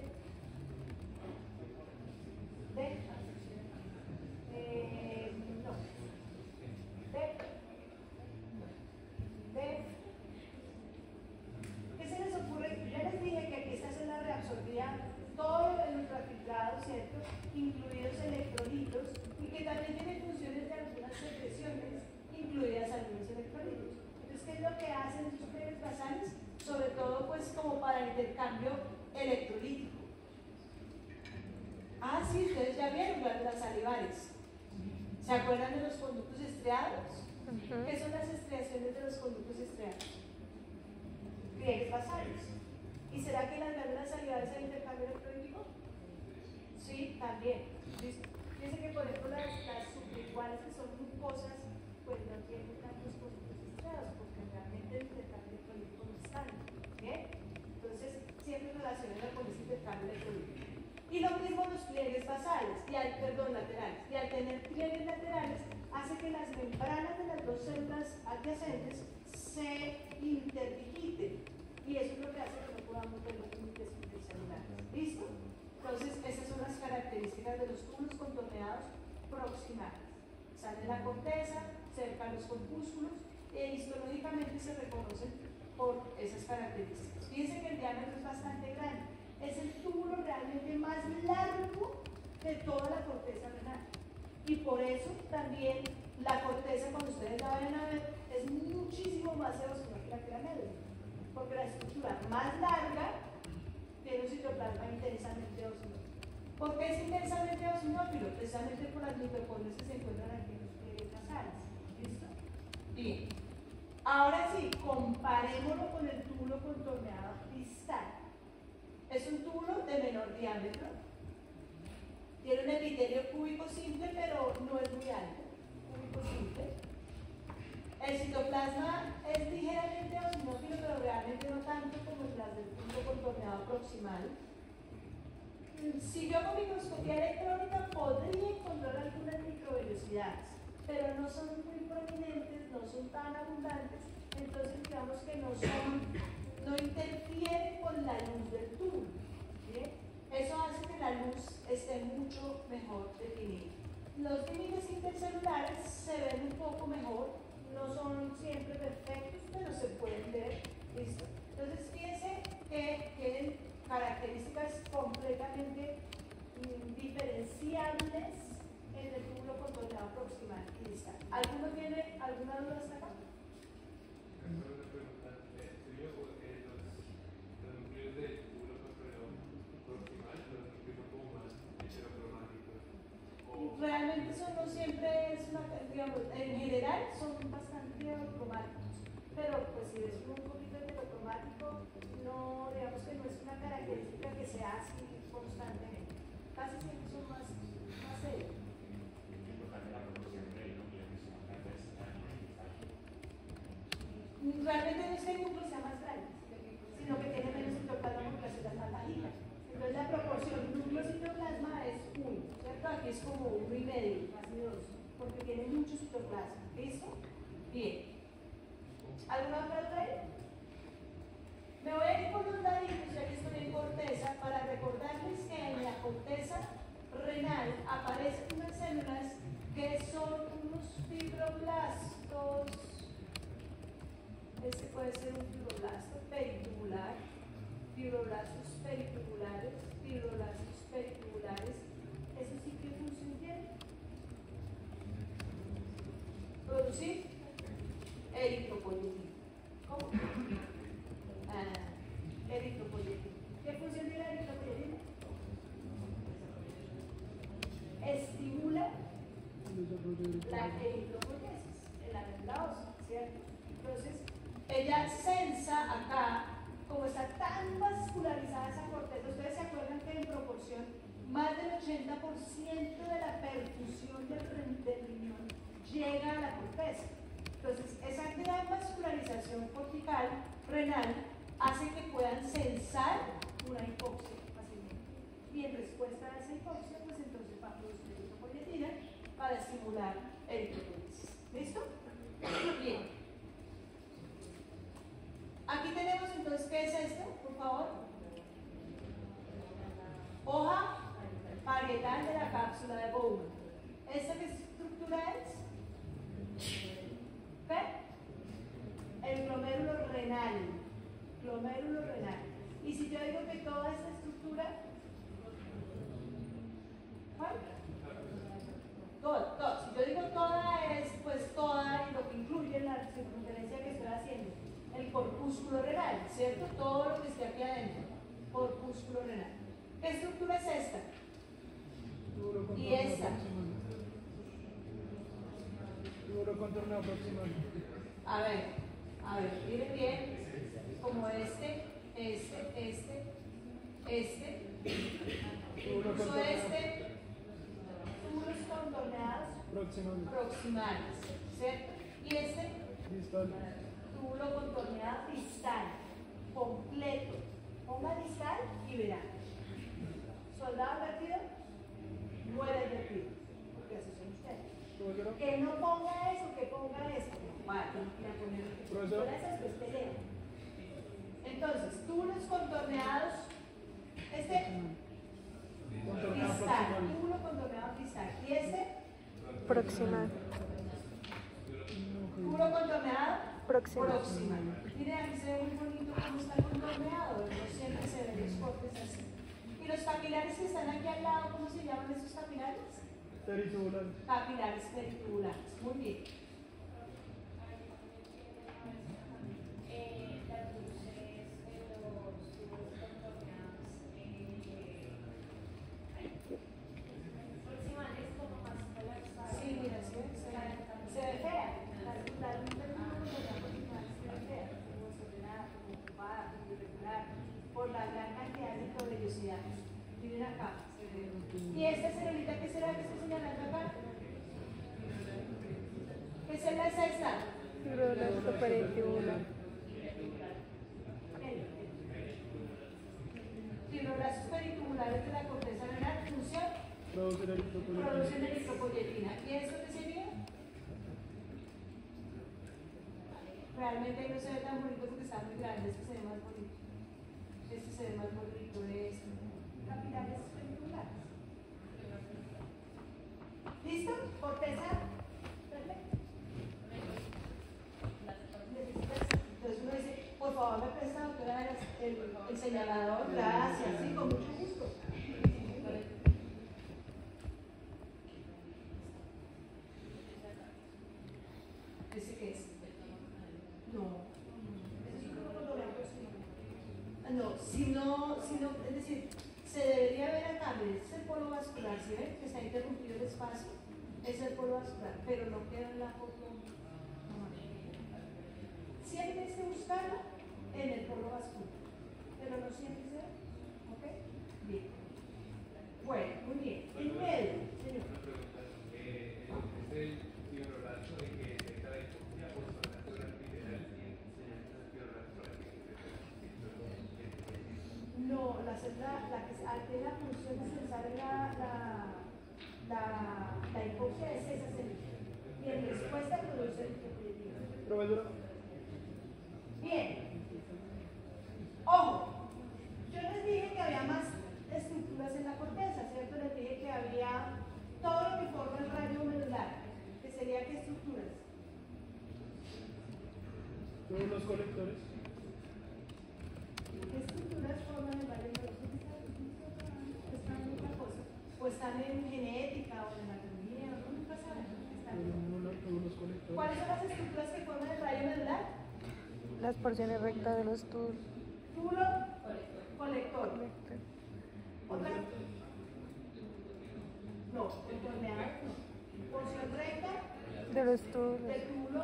no. ¿Qué se les ocurre? Yo ya les dije que aquí esta célula reabsorbía todo el ultrafiltrado, ¿cierto? Incluidos electrolitos, y que también tiene funciones de algunas secreciones, incluidas algunos electrolitos. Entonces, ¿qué es lo que hacen esos pliegues basales? Sobre todo, pues, como para intercambio electrolítico. Sí, ustedes ya vieron glándulas salivares. ¿Se acuerdan de los conductos estriados? ¿Qué son las estriaciones de los conductos estriados? Pliegues basales. ¿Y será que las glándulas salivales al intercambio electrónico? Sí, también. ¿Listo? Dice que por ejemplo las sublinguales que son mucosas, pues no tienen tantos conductos estriados, porque realmente el intercambio electrónico no está. ¿Bien? Entonces, siempre relacionado con ese intercambio electrónico. Y lo mismo los pliegues basales, laterales. Y al tener pliegues laterales, hace que las membranas de las dos células adyacentes se interdigiten. Y eso es lo que hace que no podamos ver los límites intercelulares. ¿Listo? Entonces, esas son las características de los túbulos contorneados proximales. Sale la corteza, cerca a los corpúsculos, e histológicamente se reconocen por esas características. Fíjense que el diámetro es bastante grande. Es el túbulo realmente más largo de toda la corteza renal. Y por eso también la corteza, cuando ustedes la vayan a ver, es muchísimo más erosional que la médula. Porque la estructura más larga tiene un citoplasma intensamente eosinófilo. ¿Por qué es intensamente eosinófilo? Precisamente por las mitocondrias que se encuentran aquí en los pliegues basales. ¿Listo? Bien. Ahora sí, comparémoslo con el túbulo contorneado distal. Es un túbulo de menor diámetro. Tiene un epitelio cúbico simple, pero no es muy alto. Cúbico simple. El citoplasma es ligeramente eosinófilo, pero realmente no tanto como las del túbulo contorneado proximal. Si yo con microscopía electrónica podría encontrar algunas microvellosidades, pero no son muy prominentes, no son tan abundantes, entonces digamos que no interfieren con la luz del túbulo. ¿Bien? Eso hace que la luz esté mucho mejor definida. Los límites intercelulares se ven un poco mejor, no son siempre perfectos, pero se pueden ver. ¿Listo? Entonces fíjense que tienen características completamente diferenciables en el túbulo contorneado proximal y distal. ¿Alguno tiene alguna duda hasta acá? Realmente eso no siempre es una, digamos, en general son bastante heterocromáticos, pero pues si es un poquito heterocromático, no, digamos que no es una característica que se hace constantemente, casi siempre son más serios. Realmente no es que el núcleo sea más grande, sino que tiene menos citoplasma porque las células más bajitas. Entonces la proporción núcleo-citoplasma es 1, ¿cierto? Aquí es como 1,5, casi 2, porque tiene mucho citoplasma. ¿Listo? Bien. ¿Alguna otra duda? Me voy a ir por los laditos, ya que estoy en corteza, para recordarles que en la corteza renal aparecen unas células que son unos fibroblastos. Este puede ser un fibroblasto peritubular, fibroblastos peritubulares, fibroblastos peritubulares. ¿Eso sí qué función tiene? Producir eritropoyetina. ¿Cómo? Eritropoyetina. ¿Qué función tiene la eritropoyetina? Estimula la eritropoyesis en la médula ósea, ¿cierto? Entonces, ella sensa acá, como está tan vascularizada esa corteza, ustedes se acuerdan que en proporción más del 80% de la perfusión del riñón llega a la corteza. Entonces, esa gran vascularización cortical renal hace que puedan sensar una hipoxia fácilmente. Y en respuesta a esa hipoxia, pues entonces va a producir eritropoyetina para estimular eritropoyesis. ¿Listo? Bien. Aquí tenemos entonces, ¿qué es esto? Por favor. Hoja parietal de la cápsula de Bowman. ¿Esta qué estructura es? ¿Qué? El glomérulo renal. Glomérulo renal. Y si yo digo que toda esta estructura, ¿cuál? Todo. Si yo digo toda es, pues toda y lo que incluye la circunferencia que estoy haciendo. El corpúsculo renal, ¿cierto? Todo lo que esté aquí adentro. Corpúsculo renal. ¿Qué estructura es esta? Y esta. contorneado proximal. A ver, miren bien, como este, Túbulo incluso contorneado túbulos contorneados proximal. proximales, ¿cierto? Y Distal. túbulo contorneado distal, completo. Ponga distal y verá. Soldado advertido, muere advertido, porque así son ustedes. Profesora. Que no ponga eso, que ponga eso. Vale, tengo que ir a poner Profesor. por eso es que usted lea. Entonces, túbulos contorneados, Contorneado distal, proximal. túbulo contorneado distal. Y Proximal. túbulo contorneado Proximal. proximal. Miren, aquí se ve muy bonito cómo está contorneado, no siempre se ven los cortes así. Y los capilares que están aquí al lado, ¿cómo se llaman esos capilares? Peritubular. Capilares peritubulares. Muy bien. Las luces de los tubos contorneados proximales como más colapsadas. Sí, mira, ¿sí ves? Se ve fea. La luz del tubo contorneado se ve fea, como desordenada, como ocupada, como irregular, por la gran cantidad de microvellosidades. Miren acá, se ve. ¿Y esta celulita qué será que estoy señalando acá? ¿Qué célula es esta? Fibroblasto peritubular. Fibroblastos peritubulares de la corteza renal, función, Producen eritropoyetina. producen eritropoyetina. ¿Y esto qué sería? Realmente ahí no se ve tan bonito porque está muy grande, este se ve más bonito. Este se ve más bonito, capilares peritubulares. ¿Listo? Corteza. Perfecto. Entonces uno dice, por favor me presta, doctora, el señalador, gracias, sí, con mucho gusto. ¿Ese qué es? No. Ese es un grupo no, si no, es decir, se debería ver acá, este es el polo vascular, ¿sí ven? Que está interrumpido el espacio, es el polo vascular, pero no queda en la foto. Siempre hay que buscarlo en el polo vascular, pero no siempre se ve. ¿Ok? Bien. Bueno, muy bien. En medio, señor. Es el fibroblasto de que detecta la hipopía por zona natural mineral y el fibroblasto para que No, la célula, la que altera la función esencial de la hipopsia es esa célula. Y en respuesta produce el hipopietina. Profesora. Bien. Ojo, yo les dije que había más estructuras en la corteza, ¿cierto? Les dije que había todo lo que forma el rayo medular, que sería qué estructuras. Todos los colectores. ¿Qué estructuras forman el rayo medular? ¿Están en otra cosa? ¿O están en genética o en anatomía? ¿No? Nunca saben. Todos los colectores. ¿Cuáles son las estructuras que forman el rayo medular? Las porciones rectas de los túbulos. Túbulo colector. ¿Otra? No, contorneado no. Porción recta De los túbulos. del túbulo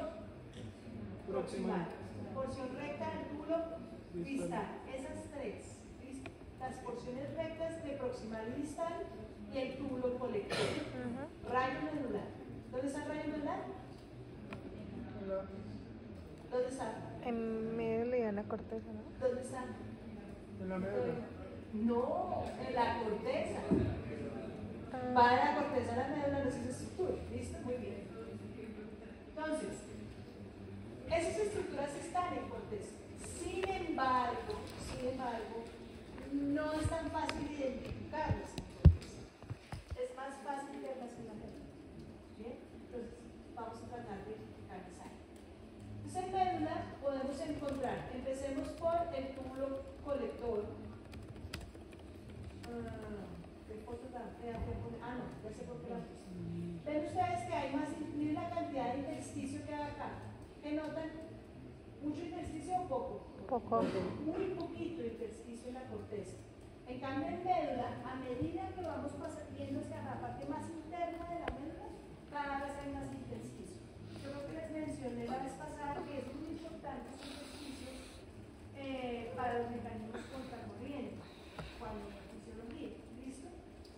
proximal. Porción recta del túbulo distal. Esas tres. ¿Listo? Las porciones rectas de proximal y distal y el túbulo colector. Rayo medular. ¿Dónde está el rayo medular? ¿Dónde está? En medio le dan la corteza, ¿no? ¿Dónde está? En la médula. No, en la corteza. Ah, Va de la corteza a la médula, no es esa estructura. ¿Listo? Muy bien. Entonces, esas estructuras están en corteza. Sin embargo, no es tan fácil identificarlas en corteza. Es más fácil verlas en la médula. ¿Bien? Entonces, vamos a tratar de identificarlas ahí. Entonces, en médula podemos encontrar, empecemos por el túbulo colector. ¿Qué foto tan fea? No, ya sé por qué la puse. Ven ustedes que hay más, miren la cantidad de intersticio que hay acá. ¿Qué notan? ¿Mucho intersticio o poco? poco. Muy poquito intersticio en la corteza. En cambio, en médula, a medida que vamos viendo hacia la parte más interna de la médula, cada vez hay más intersticio. Yo creo que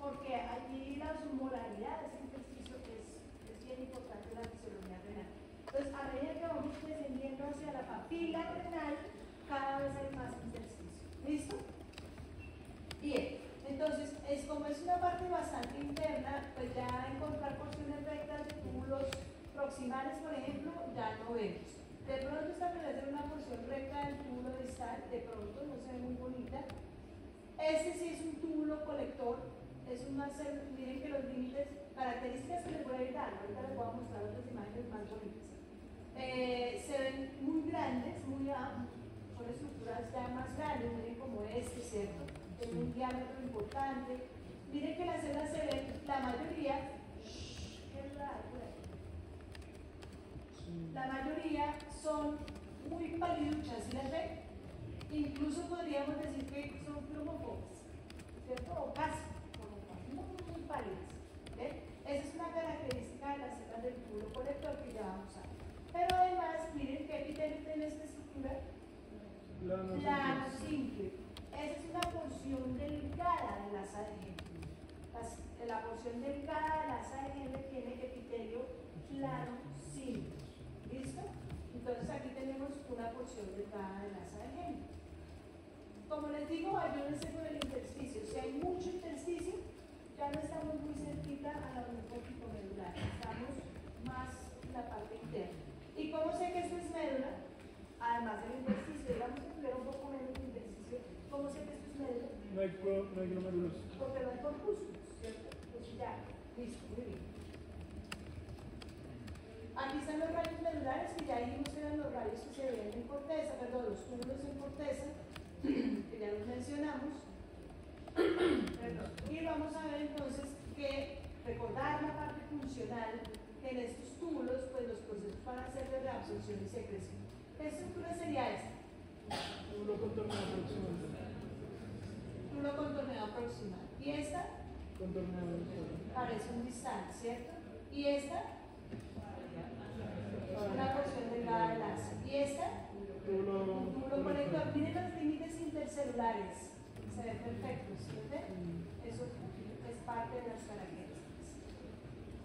porque allí la osmolaridad de ese intersticio es bien importante en la fisiología renal. Entonces, a medida que vamos descendiendo hacia la papila renal, cada vez hay más intersticio. ¿Listo? Bien, entonces, como es una parte bastante interna, pues ya encontrar porciones rectas de túbulos proximales, por ejemplo, ya no vemos. De pronto esta puede ser una porción recta del túbulo distal, de pronto no se ve muy bonita. Este sí es un túbulo colector, es un célula, miren que los límites, características que les voy a ir dando, ahorita les voy a mostrar otras imágenes más bonitas. Se ven muy grandes, son estructuras ya más grandes, miren como este, ¿cierto? Tiene un diámetro importante. Miren que las células se ven, la mayoría, la mayoría son muy paliduchas, ¿sí las ven? Incluso podríamos decir que son plumófonas, ¿cierto? O casi, muy pálidas. ¿Ven? Esa es una característica de las células del túbulo colector que ya vamos a ver. Pero además, miren qué epitelio tiene esta estructura. Plano simple. Esa es una porción delgada del asa de Henle. La porción delgada del asa de Henle tiene epitelio plano simple. ¿Listo? Entonces aquí tenemos una porción delgada del asa de Henle. Como les digo, ayúdense con el intersticio. Si hay mucho intersticio, ya no estamos muy cerquita a la unión corticomedular. Estamos más en la parte interna. ¿Y cómo sé que esto es médula? Además del intersticio, digamos que tuviera un poco menos de intersticio, ¿cómo sé que esto es médula? No hay glomérulos. Porque no hay corpúsculos, ¿cierto? Pues ya, listo, muy bien. Aquí están los rayos medulares, que ya dijimos que eran los rayos que se veían en corteza, perdón, los túbulos en corteza, que ya los mencionamos. Perdón. Y vamos a ver entonces que recordar la parte funcional que en estos túbulos, pues los procesos van a ser de reabsorción y secreción. ¿Qué estructura sería esta? Túbulo contorneado proximal. Túbulo contorneado proximal. ¿Y esta? Contorneado distal. Parece un distal, ¿cierto? ¿Y esta? Una porción delgada del asa. ¿Y esta? Un túbulo conector. Miren los límites intercelulares. Se ven perfectos, ¿cierto? Eso es parte de las características.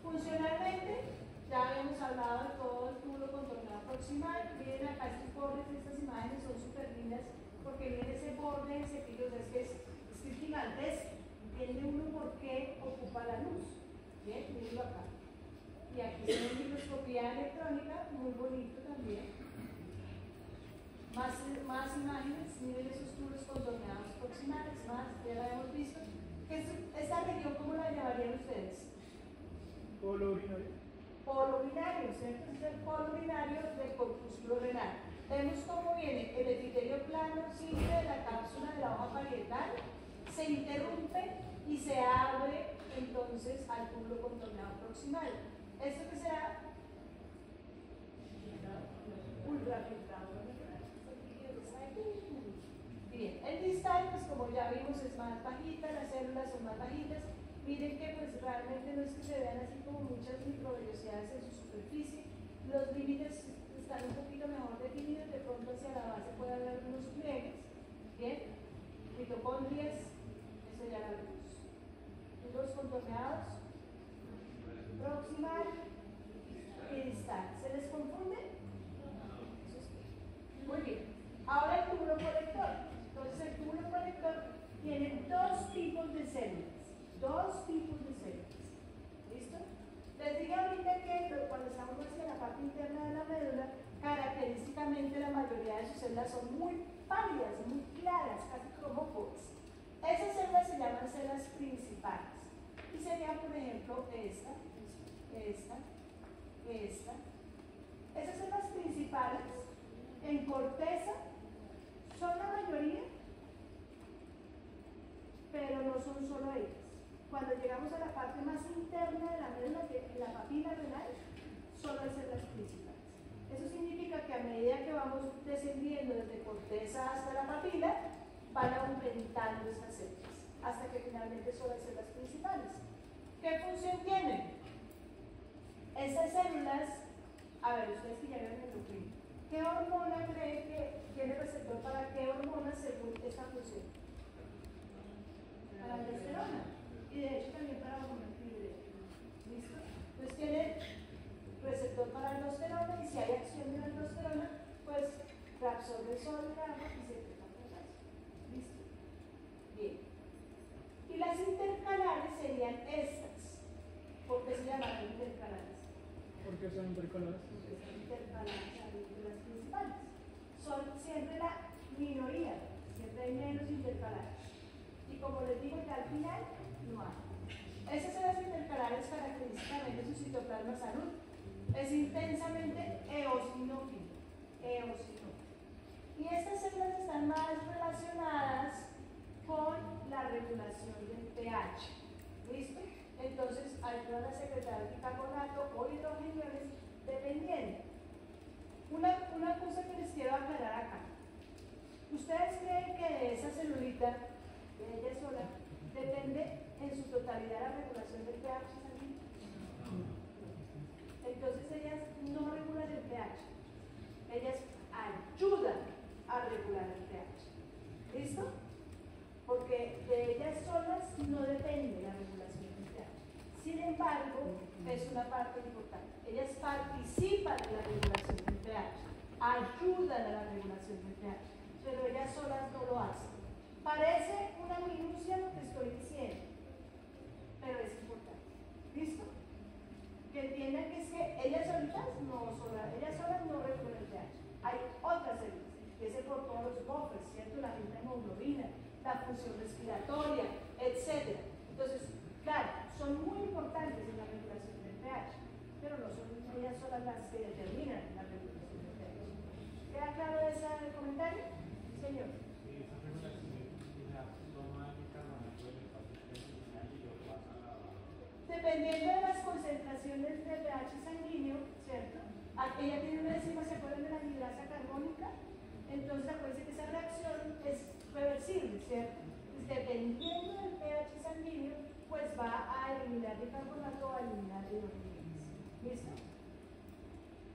Funcionalmente, ya habíamos hablado de todo el túbulo contorneado proximal. Miren acá estos bordes de estas imágenes son súper lindas porque miren ese borde, ese pico, es que es gigantesco. Entiende uno por qué ocupa la luz. Bien, mírenlo acá. Y aquí se ve microscopía electrónica, muy bonito también. Más imágenes, miren esos túbulos contorneados proximales, más, ya lo habíamos visto. ¿Esta región cómo la llamarían ustedes? Polo urinario. Polo urinario, ¿cierto? Es el polo urinario del corpúsculo renal. Vemos cómo viene el epitelio plano simple de la cápsula de la hoja parietal, se interrumpe y se abre entonces al túbulo contorneado proximal. ¿Esto qué será? Ultrafiltrado. Bien, el distal, pues como ya vimos, es más bajita, las células son más bajitas. Miren que pues realmente no es que se vean así como muchas microvellosidades en su superficie. Los límites están un poquito mejor definidos, de pronto hacia la base puede haber unos pliegues. Bien, mitocondrias, eso ya lo vimos. Los contorneados, proximal y distal. ¿Se les confunde? Muy bien. Ahora el túbulo colector. Entonces el túbulo colector tiene dos tipos de células. Dos tipos de células. ¿Listo? Les dije ahorita que cuando estamos hacia la parte interna de la médula, característicamente la mayoría de sus células son muy pálidas, muy claras, casi cromóforas. Esas células se llaman células principales. Y serían, por ejemplo, esta. Esas células principales en corteza son la mayoría, pero no son solo ellas. Cuando llegamos a la parte más interna de la médula, que es la papila renal, son las células principales. Eso significa que a medida que vamos descendiendo desde corteza hasta la papila, van aumentando estas células, hasta que finalmente son las células principales. ¿Qué función tienen? Esas células, a ver, ustedes que ya vieron el blueprint, ¿qué hormona cree que tiene receptor para qué hormona según esta función? La aldosterona. ¿Y y de hecho también para hormona tiroidea. ¿Listo? Entonces tiene receptor para aldosterona y si hay acción de la aldosterona, pues reabsorbe sodio y agua y secreta potasio. ¿Listo? Bien. Y las intercalares serían estas. ¿Por qué se llaman intercalares? Porque son intercaladas. Porque son intercalares de las principales. Son siempre la minoría, siempre hay menos intercalares. Y como les digo, ya al final no hay. Esas son las intercalares característicamente de su citoplasma salud. Es intensamente eosinófilo. Y estas células están más relacionadas con la regulación del pH. ¿Listo? Entonces ayudan a secretar bicarbonato o hidrogeniones dependiendo. Una cosa que les quiero aclarar acá. ¿Ustedes creen que de esa celulita, de ella sola, depende en su totalidad la regulación del pH sanguíneo? Entonces ellas no regulan el pH. Ellas ayudan a regular el pH. ¿Listo? Porque de ellas solas no depende la regulación del pH. Sin embargo, es una parte importante. Ellas participan en la regulación del pH, ayudan a la regulación del pH, pero ellas solas no lo hacen. Parece una minucia lo que estoy diciendo, pero es importante. ¿Listo? Que entiendan que es que ellas solitas no regulan el pH. Hay otras células, que se por todos los buffers, ¿cierto? La hemoglobina, la función respiratoria, etc. Entonces, claro, son muy importantes en la regulación del pH, pero no son ellas solas las que determinan la regulación del pH. ¿Queda claro ese comentario? Señor. Sí, esa regulación la toma bicarbonato del espacio intestinal y lo pasa a la... Dependiendo de las concentraciones de pH sanguíneo, ¿cierto? Ella tiene una enzima, ¿se acuerdan de la anhidrasa carbónica? Entonces acuérdense que esa reacción es reversible, ¿cierto? Entonces, dependiendo del pH sanguíneo, pues va a eliminar bicarbonato o a eliminar hidrogenados. ¿Listo?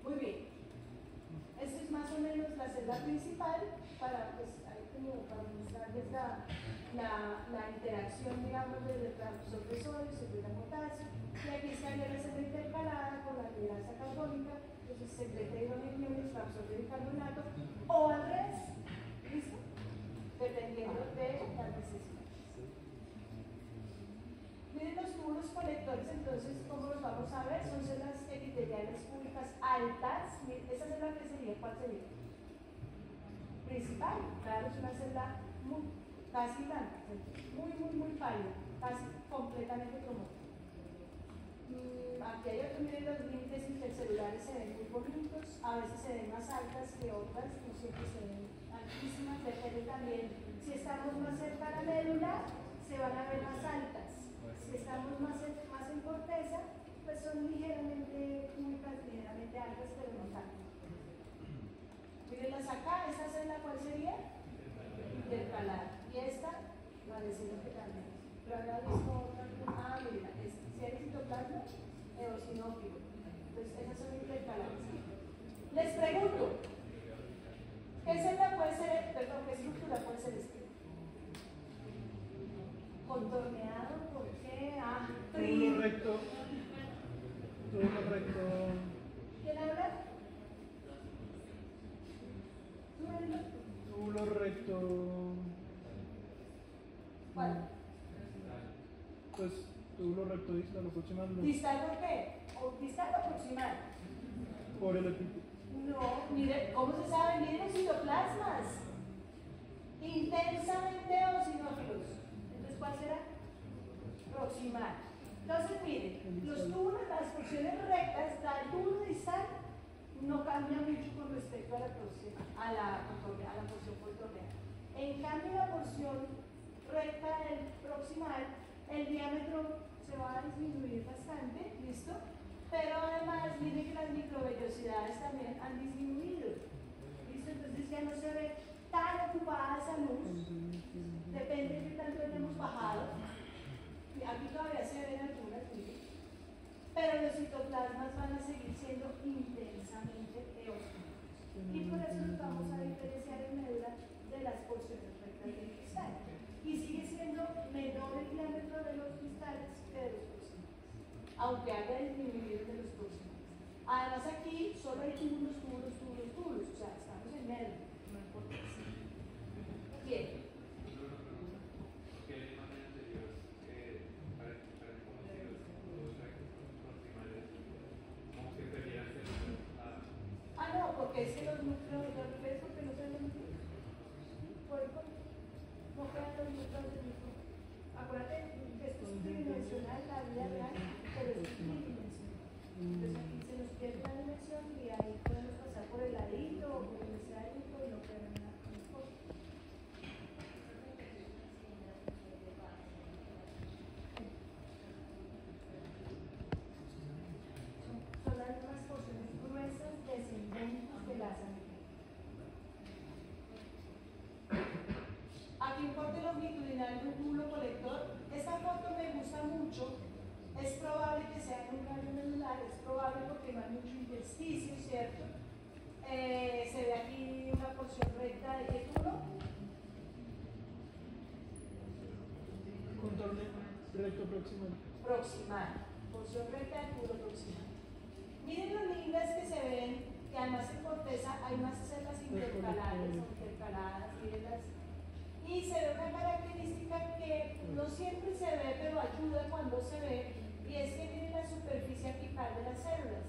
Muy bien. Esto es más o menos la celda principal para, pues, para mostrarles la interacción, digamos, del reabsorbe de sodio, secreta potasio, y aquí estaría la celda intercalada con la anhidrasa carbónica, entonces secreta hidrogeniones, reabsorbe bicarbonato, o al revés. ¿Listo? Dependiendo de la necesidad. Miren los túbulos colectores, entonces, ¿cómo los vamos a ver? Son células epiteliales públicas altas. ¿Esa célula qué sería? ¿Cuál sería? Principal, claro, es una célula casi blanca, muy pálida, casi completamente cromótica. Aquí hay otro, miren los límites intercelulares se ven muy bonitos, a veces se ven más altas que otras, no siempre se ven altísimas, depende también. Si estamos más cerca de la médula, se van a ver más altas. Si estamos más en corteza, pues son ligeramente cúbicas, ligeramente altas, pero no tanto. Mírenlas acá, esta célula, ¿cuál sería? Intercalada. Y esta, la de que también. Pero ahora visto otra. Mira, si hay citoplasma, eosinófilo. Entonces, esas son intercaladas. Les pregunto, ¿qué célula puede ser, perdón, qué estructura puede ser esta? Contorneado, ¿por qué? Túbulo recto. Túbulo recto. ¿Quién habla? Túbulo recto. ¿Cuál? Pues túbulo recto distal o proximal. ¿Distal por qué? ¿O distal o proximal? Por el epíteto. No, mire, ¿cómo se sabe? Miren los citoplasmas. Intensamente eosinófilos. Entonces, ¿cuál será? Proximal. Entonces, miren, los túbulos, las porciones rectas, el túbulo distal no cambia mucho con respecto a la porción contorneada. En cambio, la porción recta del proximal, el diámetro se va a disminuir bastante, ¿listo? Pero además, miren que las microvellosidades también han disminuido, ¿listo? Entonces ya no se ve tan ocupada esa luz, depende de qué tanto hayamos bajado. Aquí todavía se ven algunas, miren, pero los citoplasmas van a seguir siendo intensamente eosinosos. Y por eso nos vamos a diferenciar en médula de las porciones rectas del cristal. Y sigue siendo menor el diámetro de los cristales aunque haya disminuido de los proximales. Además aquí solo hay túbulos, o sea, estamos en medio, no importa. Bien. Porque la imagen anterior parece como si los rectos proximales como que perdieran células. No, porque es que los núcleos, ¿ves por qué no se ven los núcleos? No quedan los núcleos del núcleo. Acuérdate que esto es tridimensional, la vida real, pero es tridimensional. Entonces aquí se nos pierde la dimensión y ahí podemos pasar por el ladito o por el ladito y no queda nada con el foco. Son las mismas porciones gruesas descendentes de la sangre. Aquí un corte longitudinal de un túbulo colector. Esta foto me gusta mucho. Es probable que sea en un ganglio medular, es probable porque no hay mucho intersticio, ¿cierto? Se ve aquí una porción recta de qué túbulo. Contorno recto proximal. Proximal. Porción recta del túbulo proximal. Miren lo lindas que se ven, que además en corteza hay unas celdas intercalares o intercaladas, mírenlas. Y se ve una característica que no siempre se ve, pero ayuda cuando se ve, y es que miren la superficie apical de las células.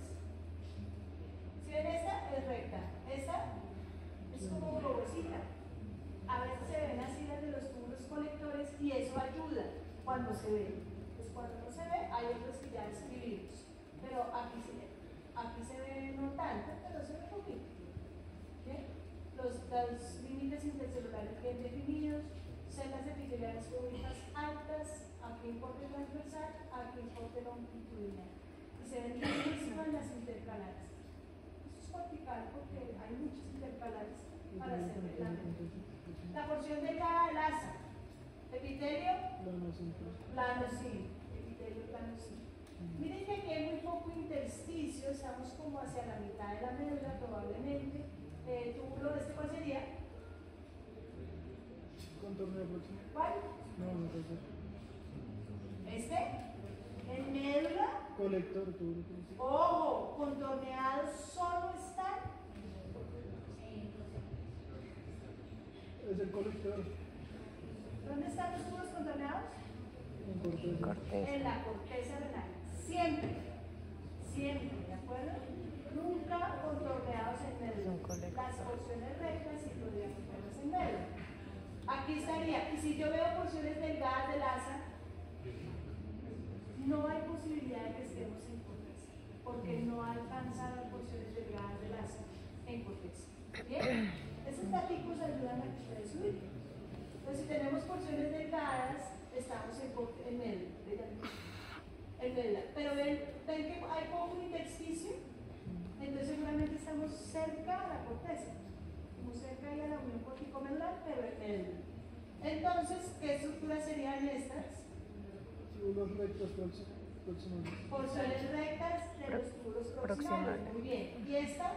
Si ven, esta es recta, esta es como globosita. A veces se ven así las de los túbulos colectores y eso ayuda cuando se ve. Pues cuando no se ve, hay otros que ya escribimos. Pero aquí se ve no tanto, pero se ve poquito. ¿Bien? Los límites intercelulares bien definidos, celdas epiteliales públicas altas, aquí en corte transversal, aquí en corte longitudinal. Y se ven muchísimas las intercalares. Esto es cortical porque hay muchas intercalares para hacer la porción delgada del asa. Epitelio, plano-sim. Epitelio plano-sim. Miren que aquí hay muy poco intersticio, estamos como hacia la mitad de la médula probablemente. ¿Túbulo este cuál sería? Contorno proximal. ¿Cuál? No sé. ¿Este? ¿En médula? Colector, túbulo proximal. Ojo, contorneados solo están. Es el colector. ¿Dónde están los túbulos contorneados? En corteza. Corteza. En la corteza renal. Siempre. Siempre, ¿de acuerdo? Nunca contorneados en médula. Las porciones rectas sí podríamos verlas en médula. Aquí estaría. Y si yo veo porciones delgadas del asa, no hay posibilidad de que estemos en corteza, porque no alcanza las porciones delgadas del asa en corteza. ¿Bien? Esos datos ayudan a que ustedes subir. Entonces, si tenemos porciones delgadas, estamos en médula. En médula. Pero ven que hay poco intersticio. Entonces seguramente estamos cerca a la corteza, como cerca ahí a la unión corticomedular, pero en médula. Entonces, ¿qué estructuras serían estas? Túbulos rectos proximales. Porciones rectas de los túbulos proximales. Muy bien. ¿Y esta?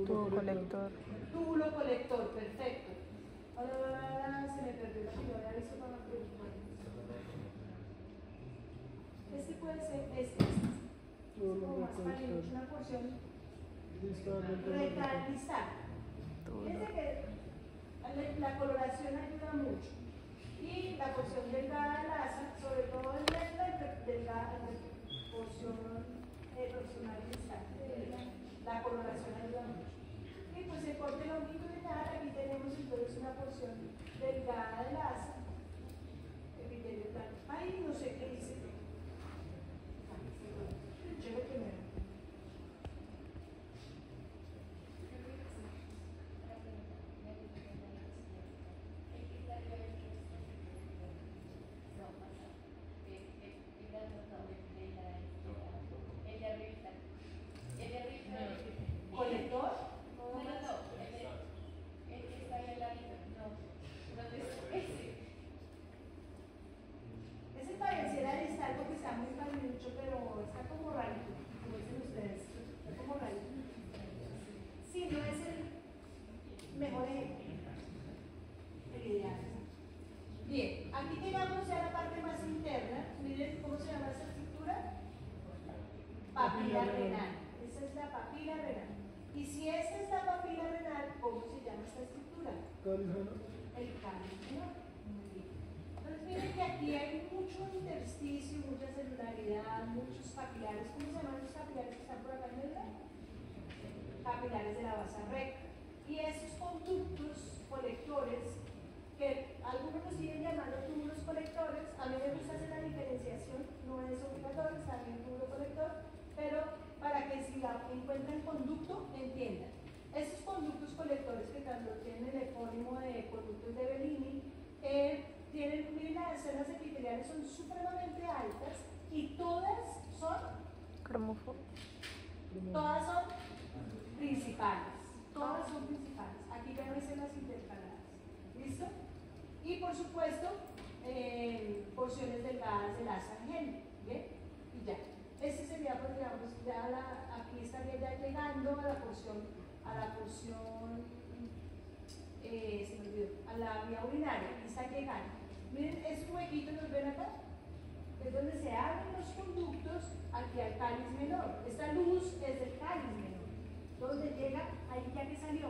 Tubo colector. Túbulo colector, perfecto. Ahora se me perdió la que yo había visto para la pregunta. Este puede ser este. Como más pálido, una porción rectal distal. Fíjense que la coloración ayuda mucho. Y la porción delgada del asa, sobre todo en la delgada, la porción proximal distal. La coloración ayuda mucho. Y pues el corte longitudinal, aquí tenemos entonces una porción delgada del asa, epitelio plano. Ahí no sé qué dice. Llevo primero. ¿Colector? Ese pareciera distal porque está muy caliente, pero está como rarito, como dicen ustedes. Está como rarito. Sí, no es el mejor ejemplo. El ideal. Bien, aquí llegamos ya a la parte más interna. Miren cómo se llama esta estructura. papila renal. Esa es la papila renal. Y si esta es la papila renal, ¿cómo se llama esta estructura? Cáliz menor. El cáliz menor. Muy bien. Entonces miren que aquí hay mucho intersticio, mucha celularidad, muchos capilares. ¿Cómo se llaman los capilares que están por acá en el medio? Capilares de la base recta. Y esos conductos colectores, que algunos los siguen llamando túbulos colectores, a mí me gusta hacer la diferenciación, no es obligatorio, está bien túbulo colector, pero para que si la encuentran conducto, entiendan. Esos conductos colectores que tanto tienen el epónimo de conductos de Bellini, tienen, miren, las zonas epiteliales son supremamente altas y todas son principales. Todas son principales. Aquí ya no hice las intercaladas. ¿Listo? Y por supuesto, porciones delgadas del asa angélica. ¿Bien? Y ya. Este sería, pues, digamos, ya aquí estaría ya llegando a la porción, se me olvidó, a la vía urinaria. Aquí está llegando. Miren, estos huequitos los ven acá. Es donde se abren los conductos aquí al cáliz menor. Esta luz es del cáliz menor. Donde llega, ahí ya que salió.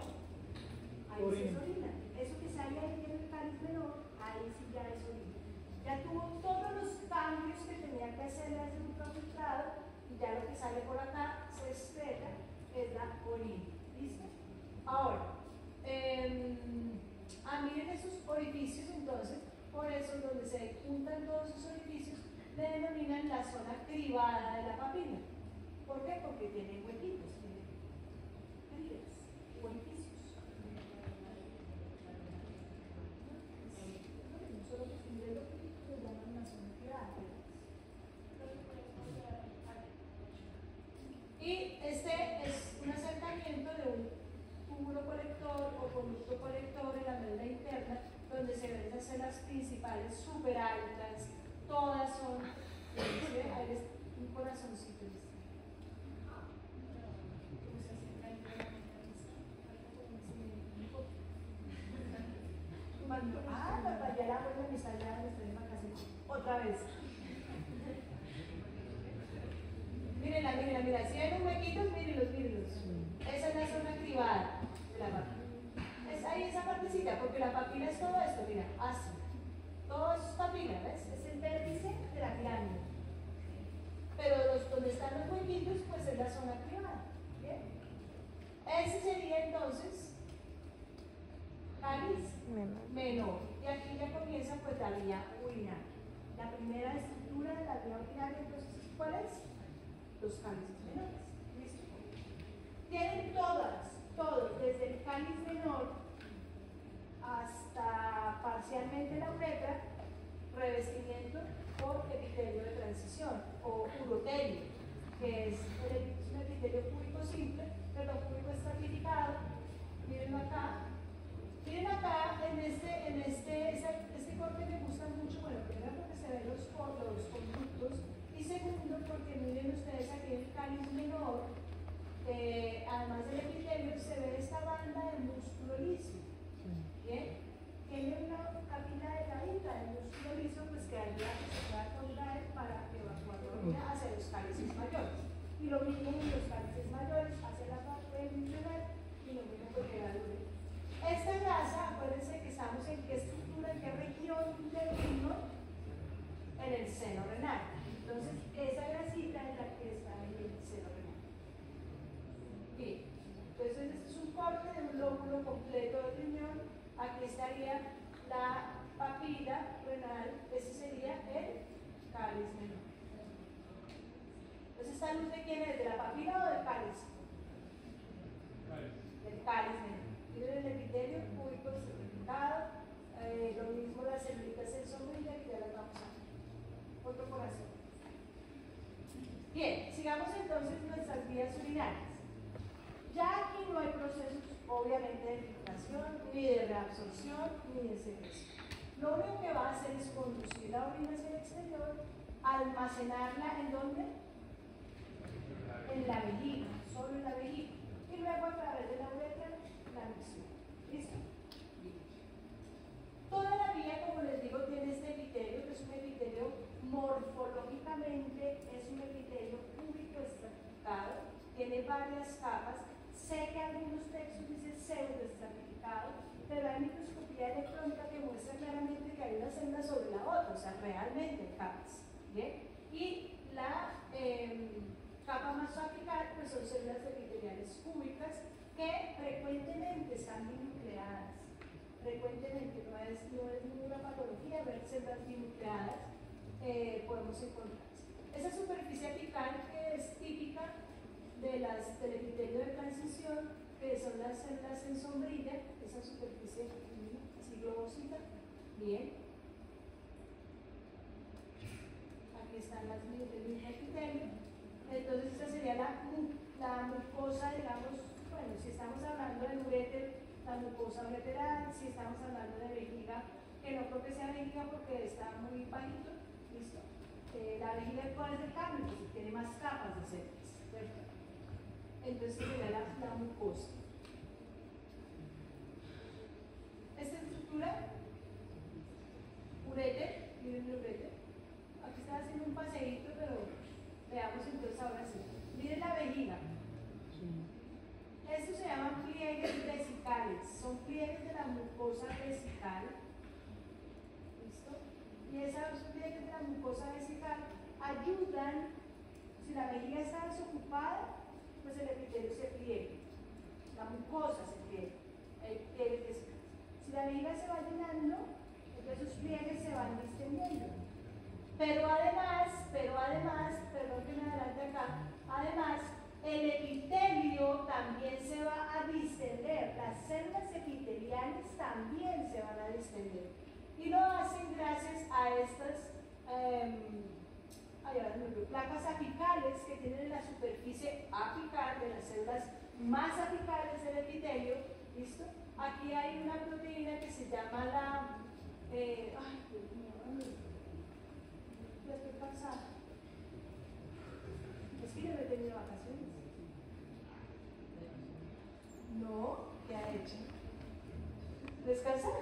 Ahí se es orina. Eso que sale ahí en el cáliz menor, ahí sí ya es orina. Ya tuvo todos los cambios que tenía que hacer desde un ultrafiltrado y ya lo que sale por acá se excreta, es la orina. ¿Listo? Ahora, miren esos orificios entonces, por eso donde se juntan todos esos orificios, le denominan la zona cribada de la papila. ¿Por qué? Porque tienen huequitos, tienen cribas, orificios. Solo que si ven los orificios se llaman una zona cribada. Y este es un acercamiento de un túbulo colector o conducto colector en la médula interna, donde se ven esas células principales súper altas, todas son, ahí es un corazoncito. Ya la buena amistad, ya me estoy en vacaciones. Otra vez. Mírenla, mírenla. Si ven un huequitos, mírenlos. Esa es la zona cribada de la papila. Es ahí esa partecita, porque la papila es todo esto, mira, así. Todo eso es papila, ¿ves? Es el vértice de la pirámide. Pero donde están los huequitos, pues es la zona cribada. ¿Bien? Ese sería entonces cáliz menor. Y aquí ya comienza pues la vía urinaria. La primera estructura de la vía urinaria, entonces, ¿cuál es? Los cálices menores. ¿Listo? Tienen todos, desde el cáliz menor hasta parcialmente la uretra, revestimiento por epitelio de transición o urotelio, que es un epitelio púbico simple, perdón, púbico estratificado. Mírenlo acá. Miren acá, este corte me gusta mucho, bueno, primero porque se ven los conductos y segundo porque miren ustedes aquí en el cáliz menor, además del epitelio se ve esta banda de músculo liso. ¿Bien? Tiene una capita delgadita de músculo liso pues que ayuda a que se pueda contraer para evacuar la orina hacia los cálices mayores. Y lo mismo en los cálices mayores hacia la parte renal y lo mismo con el alveolo. Esta grasa, acuérdense que estamos en qué estructura, en qué región del riñón, en el seno renal. Entonces, esa grasita es la que está en el seno renal. Bien, entonces este es un corte de un lóbulo completo del riñón. Aquí estaría la papila renal, ese sería el cáliz menor. Entonces, ¿esta luz de quién es? ¿De la papila o del cáliz? Del cáliz menor. Miren el epitelio púbico estratificado, lo mismo las celulitas en sombrilla que ya las vamos a ver. Otro corazón. Bien, sigamos entonces nuestras vías urinarias. Ya aquí no hay procesos, obviamente, de filtración, ni de reabsorción, ni de secreción. Lo único que va a hacer es conducir la orina hacia el exterior, almacenarla ¿en dónde? En la vejiga, solo en la vejiga. Y luego a través de la uretra, la misión. ¿Listo? Bien. Toda la vía, como les digo, tiene este epitelio, que es un epitelio morfológicamente, es un epitelio púbico estratificado. varias capas. Sé que algunos textos dicen pseudoestratificado, pero hay microscopía electrónica que muestra claramente que hay una célula sobre la otra, o sea, realmente capas. ¿Bien? Y la capa más apical pues son células epiteliales cúbicas que frecuentemente están binucleadas. Frecuentemente, no es ninguna patología ver células binucleadas, podemos encontrar. Esa superficie apical que es típica del epitelio de transición, que son las células en sombrilla, esa superficie así globosita, bien. Aquí están el mismo epitelio. Entonces esa sería la mucosa, digamos, bueno, si estamos hablando del uréter, la mucosa ureteral, si estamos hablando de vejiga, que no creo que sea vejiga porque está muy bajito, listo. La vejiga cuál es el cambio, pues tiene más capas de células, ¿cierto? Entonces sería la mucosa. Esta estructura, uréter, miren el uréter. Aquí está haciendo un paseíto, pero veamos entonces ahora sí. Miren la vejiga. Estos se llaman pliegues vesicales, son pliegues de la mucosa vesical. ¿Listo? Y esos pliegues de la mucosa vesical ayudan, si la vejiga está desocupada, pues el epitelio se pliega, la mucosa se pliega, el pliegue vesical. Si la vejiga se va llenando, entonces esos pliegues se van distendiendo. Pero además, perdón que me adelante acá, además, el epitelio también se va a distender, las células epiteliales también se van a distender. Y lo hacen gracias a estas placas apicales que tienen en la superficie apical de las células más apicales del epitelio. ¿Listo? Aquí hay una proteína que se llama la... ya estoy cansada. Es que yo no he tenido vacaciones. No, ¿qué ha hecho? ¿Descansar?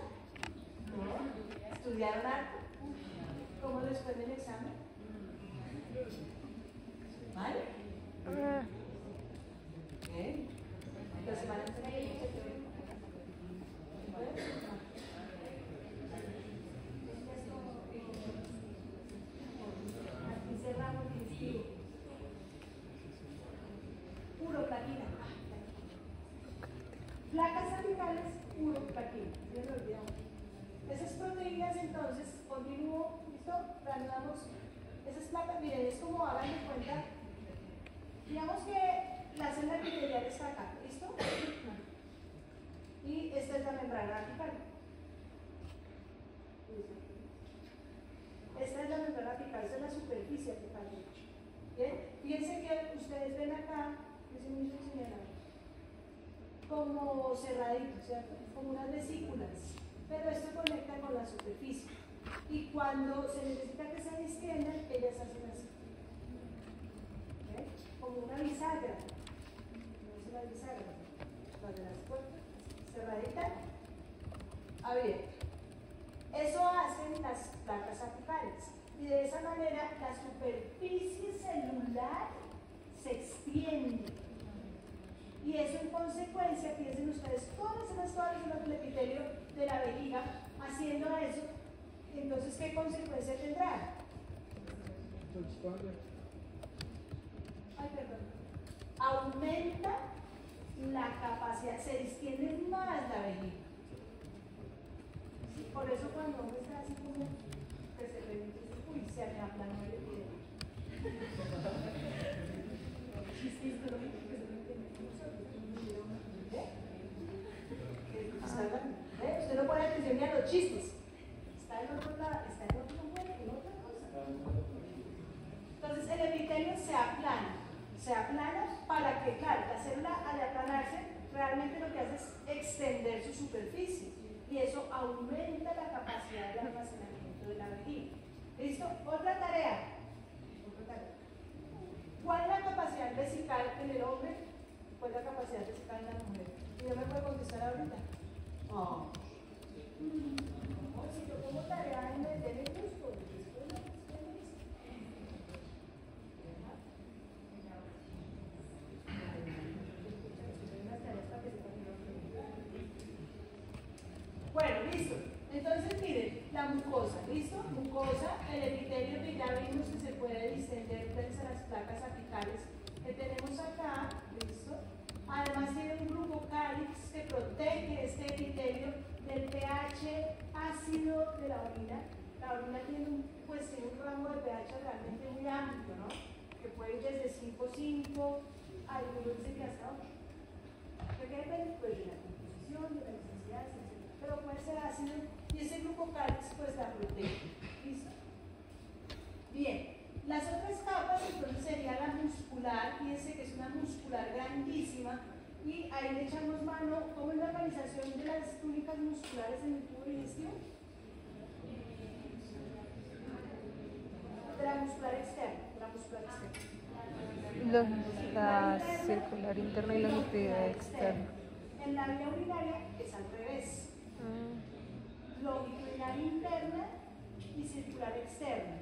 No. ¿Estudiaron algo? ¿Cómo les fue en el examen? ¿Vale? Bien. La semana que viene se quedó. Aquí cerramos el digestivo. Uroplatina. Placas apicales, uroplatina. Ya lo olvidamos. Esas proteínas entonces, continúo, ¿listo? Reanudamos. Esas placas, miren, es como hagan de cuenta. Digamos que la célula epitelial está acá, ¿listo? Y esta es la membrana apical. Esta es la membrana apical, esta es la superficie apical. Bien, fíjense que ustedes ven acá, que se me hizo señalar, como cerradito, ¿cierto? Como unas vesículas, pero esto conecta con la superficie. Y cuando se necesita que se distiendan, ellas hacen así. ¿Okay? Como una bisagra. No es una bisagra, la de las puertas, cerradita, abierta. Eso hacen las placas apicales. Y de esa manera la superficie celular se extiende. Y eso en consecuencia, piensen ustedes, todas esas células del epitelio de la vejiga haciendo eso, entonces ¿qué consecuencia tendrá? Ay, perdón. Aumenta la capacidad, se distiende más la vejiga. Sí, por eso cuando uno está así como que se le dice, uy, se me aplanó el epitelio. Usted no pone atención ni a los chistes. Está en otro lado, está en otro lugar, en otra cosa. Entonces el epitelio se aplana. Se aplana para que, claro, la célula al aplanarse realmente lo que hace es extender su superficie. Y eso aumenta la capacidad de almacenamiento de la vejiga. ¿Listo? Otra tarea. ¿Cuál es la capacidad vesical en el hombre? ¿Cuál es la capacidad vesical en la mujer? ¿Y no me puede contestar ahorita? Oh. Si yo pongo tarea en el de gusto, placas apicales que tenemos acá, ¿listo? Además tiene un grupo cálix que protege este epitelio del pH ácido de la orina. La orina tiene un rango de pH realmente muy amplio, ¿no? Que puede ir desde 5,5, algunos dicen que hasta 8. Que depende pues, de la composición, de la necesidad, etc. Pero puede ser ácido y ese grupo cálix pues la protege. ¿Listo? Bien, las otras capas entonces sería la muscular, fíjense que es una muscular grandísima y ahí le echamos mano. ¿Cómo es la organización de las túnicas musculares en el tubo digestivo? De la muscular externa, La circular interna y la nuclear externa. En la vía urinaria es al revés. Longitudinal interna y circular externa.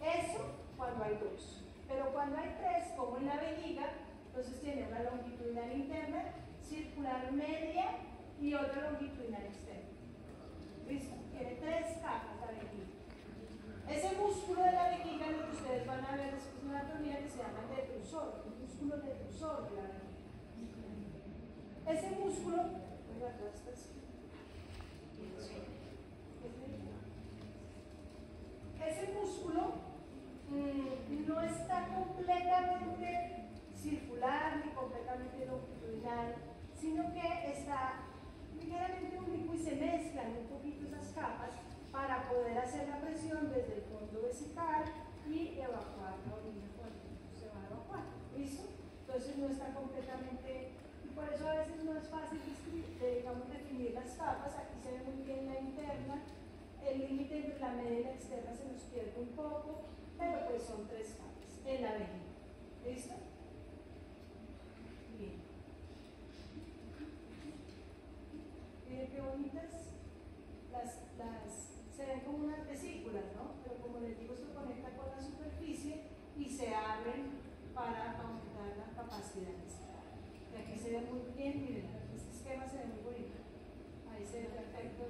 Eso cuando hay dos. Pero cuando hay tres, como en la vejiga, entonces tiene una longitudinal interna, circular media y otra longitudinal externa. ¿Listo? Tiene tres capas la vejiga. Ese músculo de la vejiga, lo que ustedes van a ver después de una anatomía que se llama el detrusor, el músculo detrusor de la vejiga. Ese músculo, oiga, todas estas. Ese músculo no está completamente circular ni completamente longitudinal, sino que está ligeramente único y se mezclan un poquito esas capas para poder hacer la presión desde el fondo vesical y evacuar la orina cuando se va a evacuar. ¿Listo? Entonces no está completamente, y por eso a veces no es fácil digamos, definir las capas. Aquí se ve muy bien la interna, el límite entre la media y la externa se nos pierde un poco, pero pues son tres capas en la vejiga. ¿Listo? Bien. Miren qué bonitas se ven como unas vesículas, ¿no? Pero como les digo, esto conecta con la superficie y se abren para aumentar la capacidad. Y aquí se ve muy bien, miren, este esquema se ve muy bonito. Ahí se ve perfecto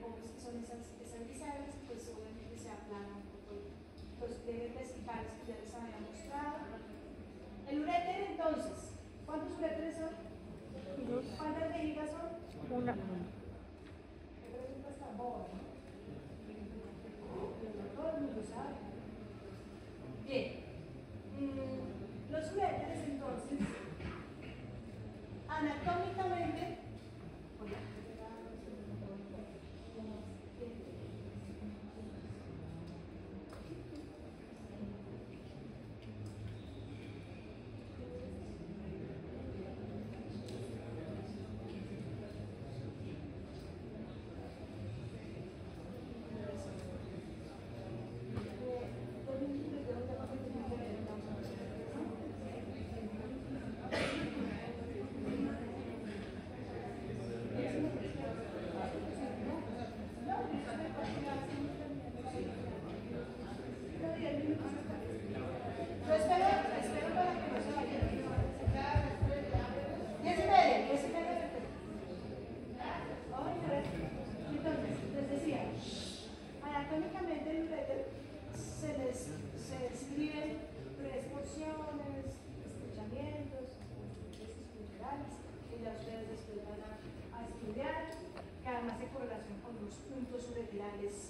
cómo es que son esas bisagras, pues obviamente se aplana un poco los pliegues vesicales que ya les había mostrado. El uréter, entonces, ¿cuántos uréteres son? ¿Cuántas vejigas son? Una. ¿Qué preguntas tan bobas, no? Pero no todo el mundo sabe. Bien. Los uréteres, entonces, anatómicamente,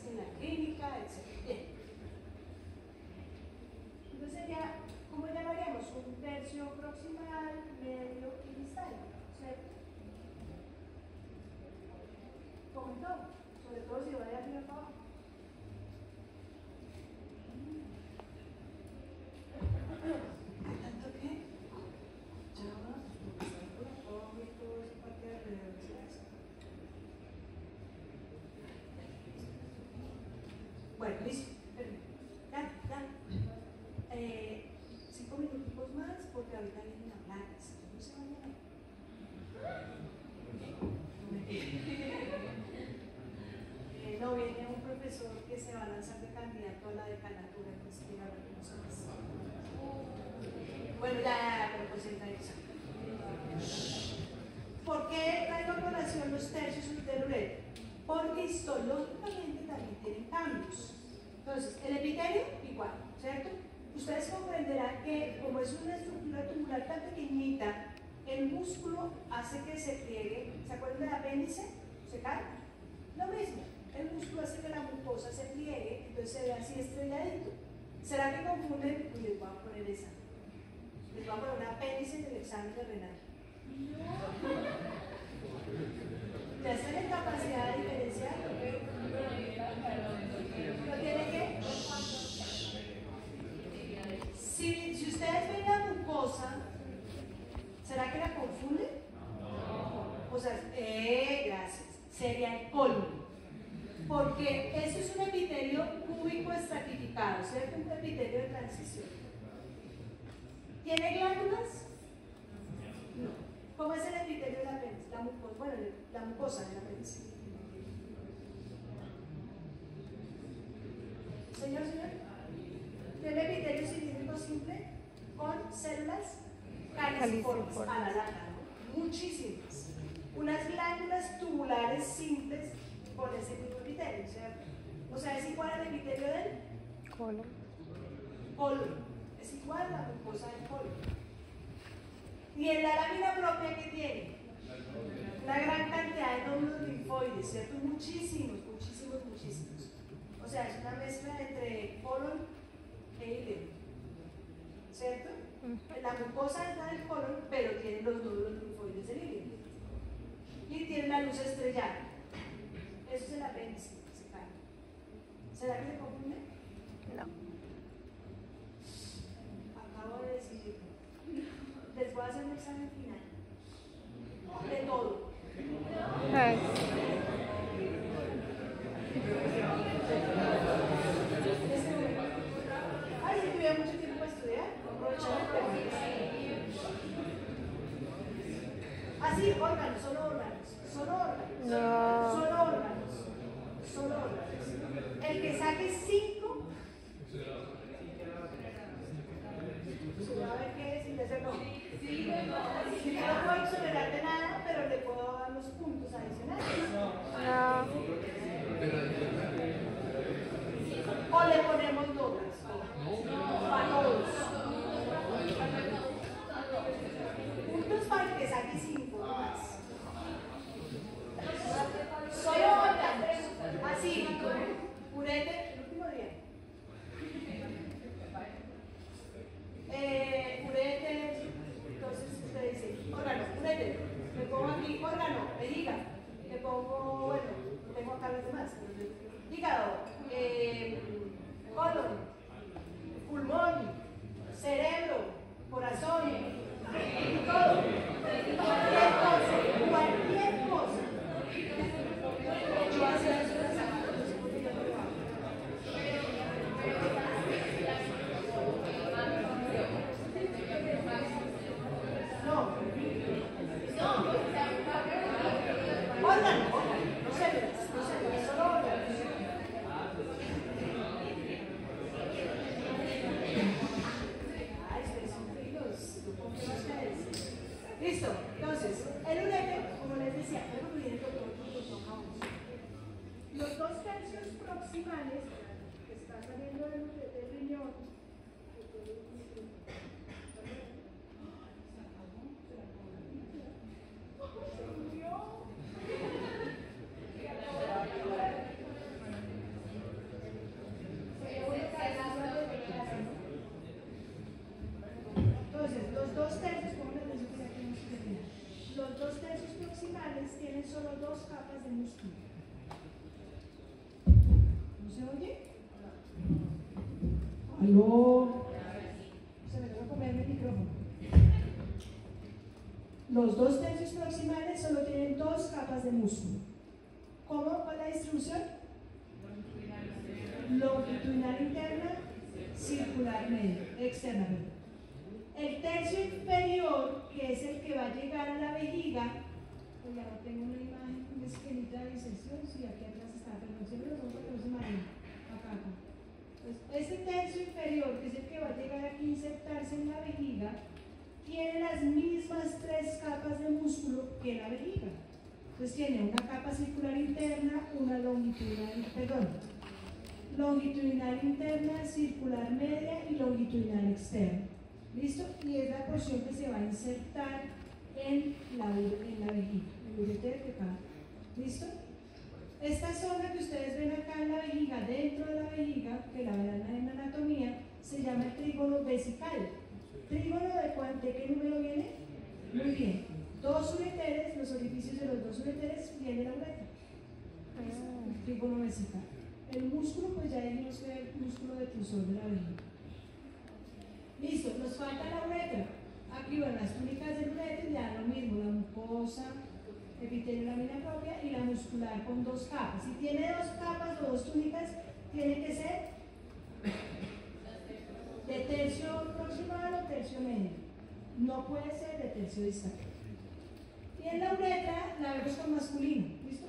en la clínica, etc. Bien. Entonces sería, ¿cómo llamaríamos? Un tercio proximal, medio y distal, ¿cierto? Como en todo, sobre todo si va de arriba para abajo. ¿Tanto qué? Ya va, y todo esa parte de alrededor de eso. Bueno, listo. Ya. 5 minutos más porque ahorita vienen a hablar. No se vayan a... no, viene un profesor que se va a lanzar de candidato a la decanatura, entonces quiere hablar con nosotros. Bueno, ya, pero concentrémonos. ¿Por qué traigo a colación los tercios del uréter? Porque histológicamente también tienen cambios. Entonces, el epitelio igual, ¿cierto? ustedes comprenderán que como es una estructura tubular tan pequeñita, el músculo hace que se pliegue. ¿Se acuerdan del apéndice? ¿Se cae? Lo mismo, el músculo hace que la mucosa se pliegue, entonces se ve así estrelladito. ¿Será que confunden? Y les voy a poner esa. Les voy a poner un apéndice en el examen de renal. ¿Ya están en capacidad de diferenciar? ¿No tiene que? Si ustedes ven la mucosa, ¿será que la confunden? O sea, gracias. Sería el colon. Porque eso es un epitelio cúbico estratificado, ¿cierto? Un epitelio de transición. ¿Tiene glándulas? No. ¿Cómo es el epitelio del apéndice? La mucosa, bueno, la mucosa del apéndice. Señor. Tiene epitelio cilíndrico simple con células caliciformes a la larga, ¿no? Muchísimas. Unas glándulas tubulares simples con ese mismo epitelio, ¿cierto? O sea, es igual al epitelio del colon. Es igual a la mucosa del colon. Y en la lámina propia, ¿qué tiene? Una gran cantidad de nódulos linfoides, ¿cierto? Muchísimos. O sea, es una mezcla entre colon e hígado, ¿cierto? La mucosa está en el colon, pero tiene los nódulos linfoides del hígado. Y tiene la luz estrellada. Eso es el apéndice, se cae. ¿Será que se confunde? No. Acabo de decidirlo. Les voy a hacer un examen final. De todo. Ay. Ay, si tuviera mucho tiempo para estudiar, aprovechar el tema. Así, órganos, solo órganos. No. Solo órganos. El que saque 5, a ver qué decir, ese no. No puedo exonerarte nada, pero le puedo dar los puntos adicionales. No. O le ponemos dobles. Para todos. Puntos para el que saque 5 más. Solo órganos. Así. Purete, el último día. Purete, entonces usted dice, órgano, purete. Le pongo aquí, órgano, vejiga. Le pongo, bueno, tengo acá los demás. Hígado, colon, pulmón, cerebro, corazón, todo. Cualquier cosa. Yo hacía eso en la semana, no sé por qué yo no lo hago. Órgano, no células, solo órganos. Ay, ustedes son fríos, no confío en ustedes. Listo, entonces, el urete, como les decía, luego viene el doctor, los 2 tercios proximales que están saliendo del riñón. Entonces, los 2 tercios, ¿cómo les digo que ya tenemos que terminar? Los 2 tercios proximales tienen solo 2 capas de músculo. ¿No se oye? ¿Aló? Se me va a comer el micrófono. Los 2 tercios proximales solo tienen 2 capas de músculo. ¿Cómo? ¿Cuál es la distribución? Longitudinal interna, circular media, externa. El tercio inferior, que es el que va a llegar a la vejiga, pues ya no tengo una imagen, una esquelita de disección, sí, aquí atrás está, pero siempre lo pongo con ese marino, acá. Entonces, ese tercio inferior, que es el que va a llegar aquí a insertarse en la vejiga, tiene las mismas 3 capas de músculo que la vejiga. Entonces tiene una capa circular interna, una longitudinal interna, circular media y longitudinal externo. ¿Listo? Y es la porción que se va a insertar en la vejiga, el ureter fecal. ¿Listo? Esta zona que ustedes ven acá en la vejiga, dentro de la vejiga, que la verán en anatomía, se llama el trígono vesical. ¿Trígono de qué número viene? Muy bien. Dos ureteres, los orificios de los dos ureteres viene la uretra. El trígono vesical. El músculo, pues ya dijimos que es el músculo defusor de la vejiga. Listo, nos falta la uretra. Aquí, bueno, las túnicas del ureter ya lo mismo, la mucosa, epitelio, lámina propia y la muscular con dos capas. Si tiene dos capas o dos túnicas, tiene que ser de tercio proximal o tercio medio. No puede ser de tercio distal. Y en la uretra la vemos con masculino, ¿listo?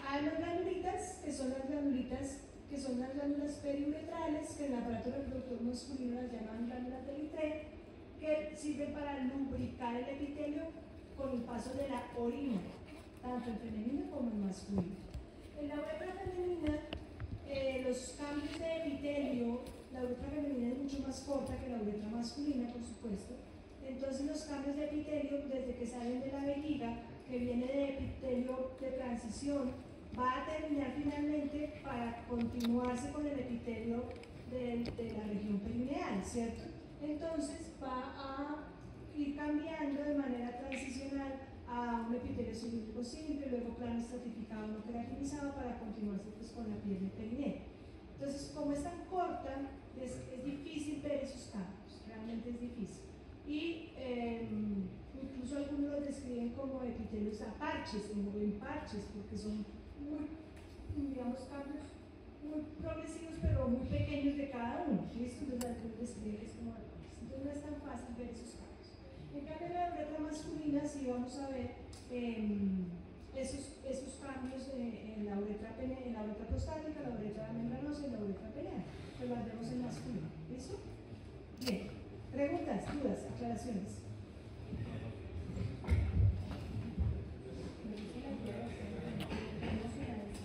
Hay unas granulitas, que son las glándulas periuretrales, que en el aparato reproductor masculino las llaman glándulas del Littré, que sirven para lubricar el epitelio con el paso de la orina, tanto en femenino como en masculino. En la uretra femenina, los cambios de epitelio, la uretra femenina es mucho más corta que la uretra masculina, por supuesto. Entonces los cambios de epitelio, desde que salen de la vejiga, que viene de epitelio de transición, va a terminar finalmente para continuarse con el epitelio de la región perineal, ¿cierto? Entonces va a ir cambiando de manera transicional a un epitelio cilíndrico simple, luego plano estratificado no queratinizado para continuarse pues, con la piel del perineo. Entonces, como es tan corta, es difícil ver esos cambios, realmente es difícil. Y incluso algunos los describen como epitelios a parches, como en parches, porque son muy, digamos, cambios muy progresivos, pero muy pequeños de cada uno. ¿Listo? Entonces, algunos describen es como de parches. Entonces, no es tan fácil ver esos cambios. En cambio, en la uretra masculina sí vamos a ver esos cambios en la uretra prostática, la uretra membranosa y la uretra peneal. Pues las vemos en masculino. ¿Listo? Bien. ¿Preguntas, dudas, aclaraciones?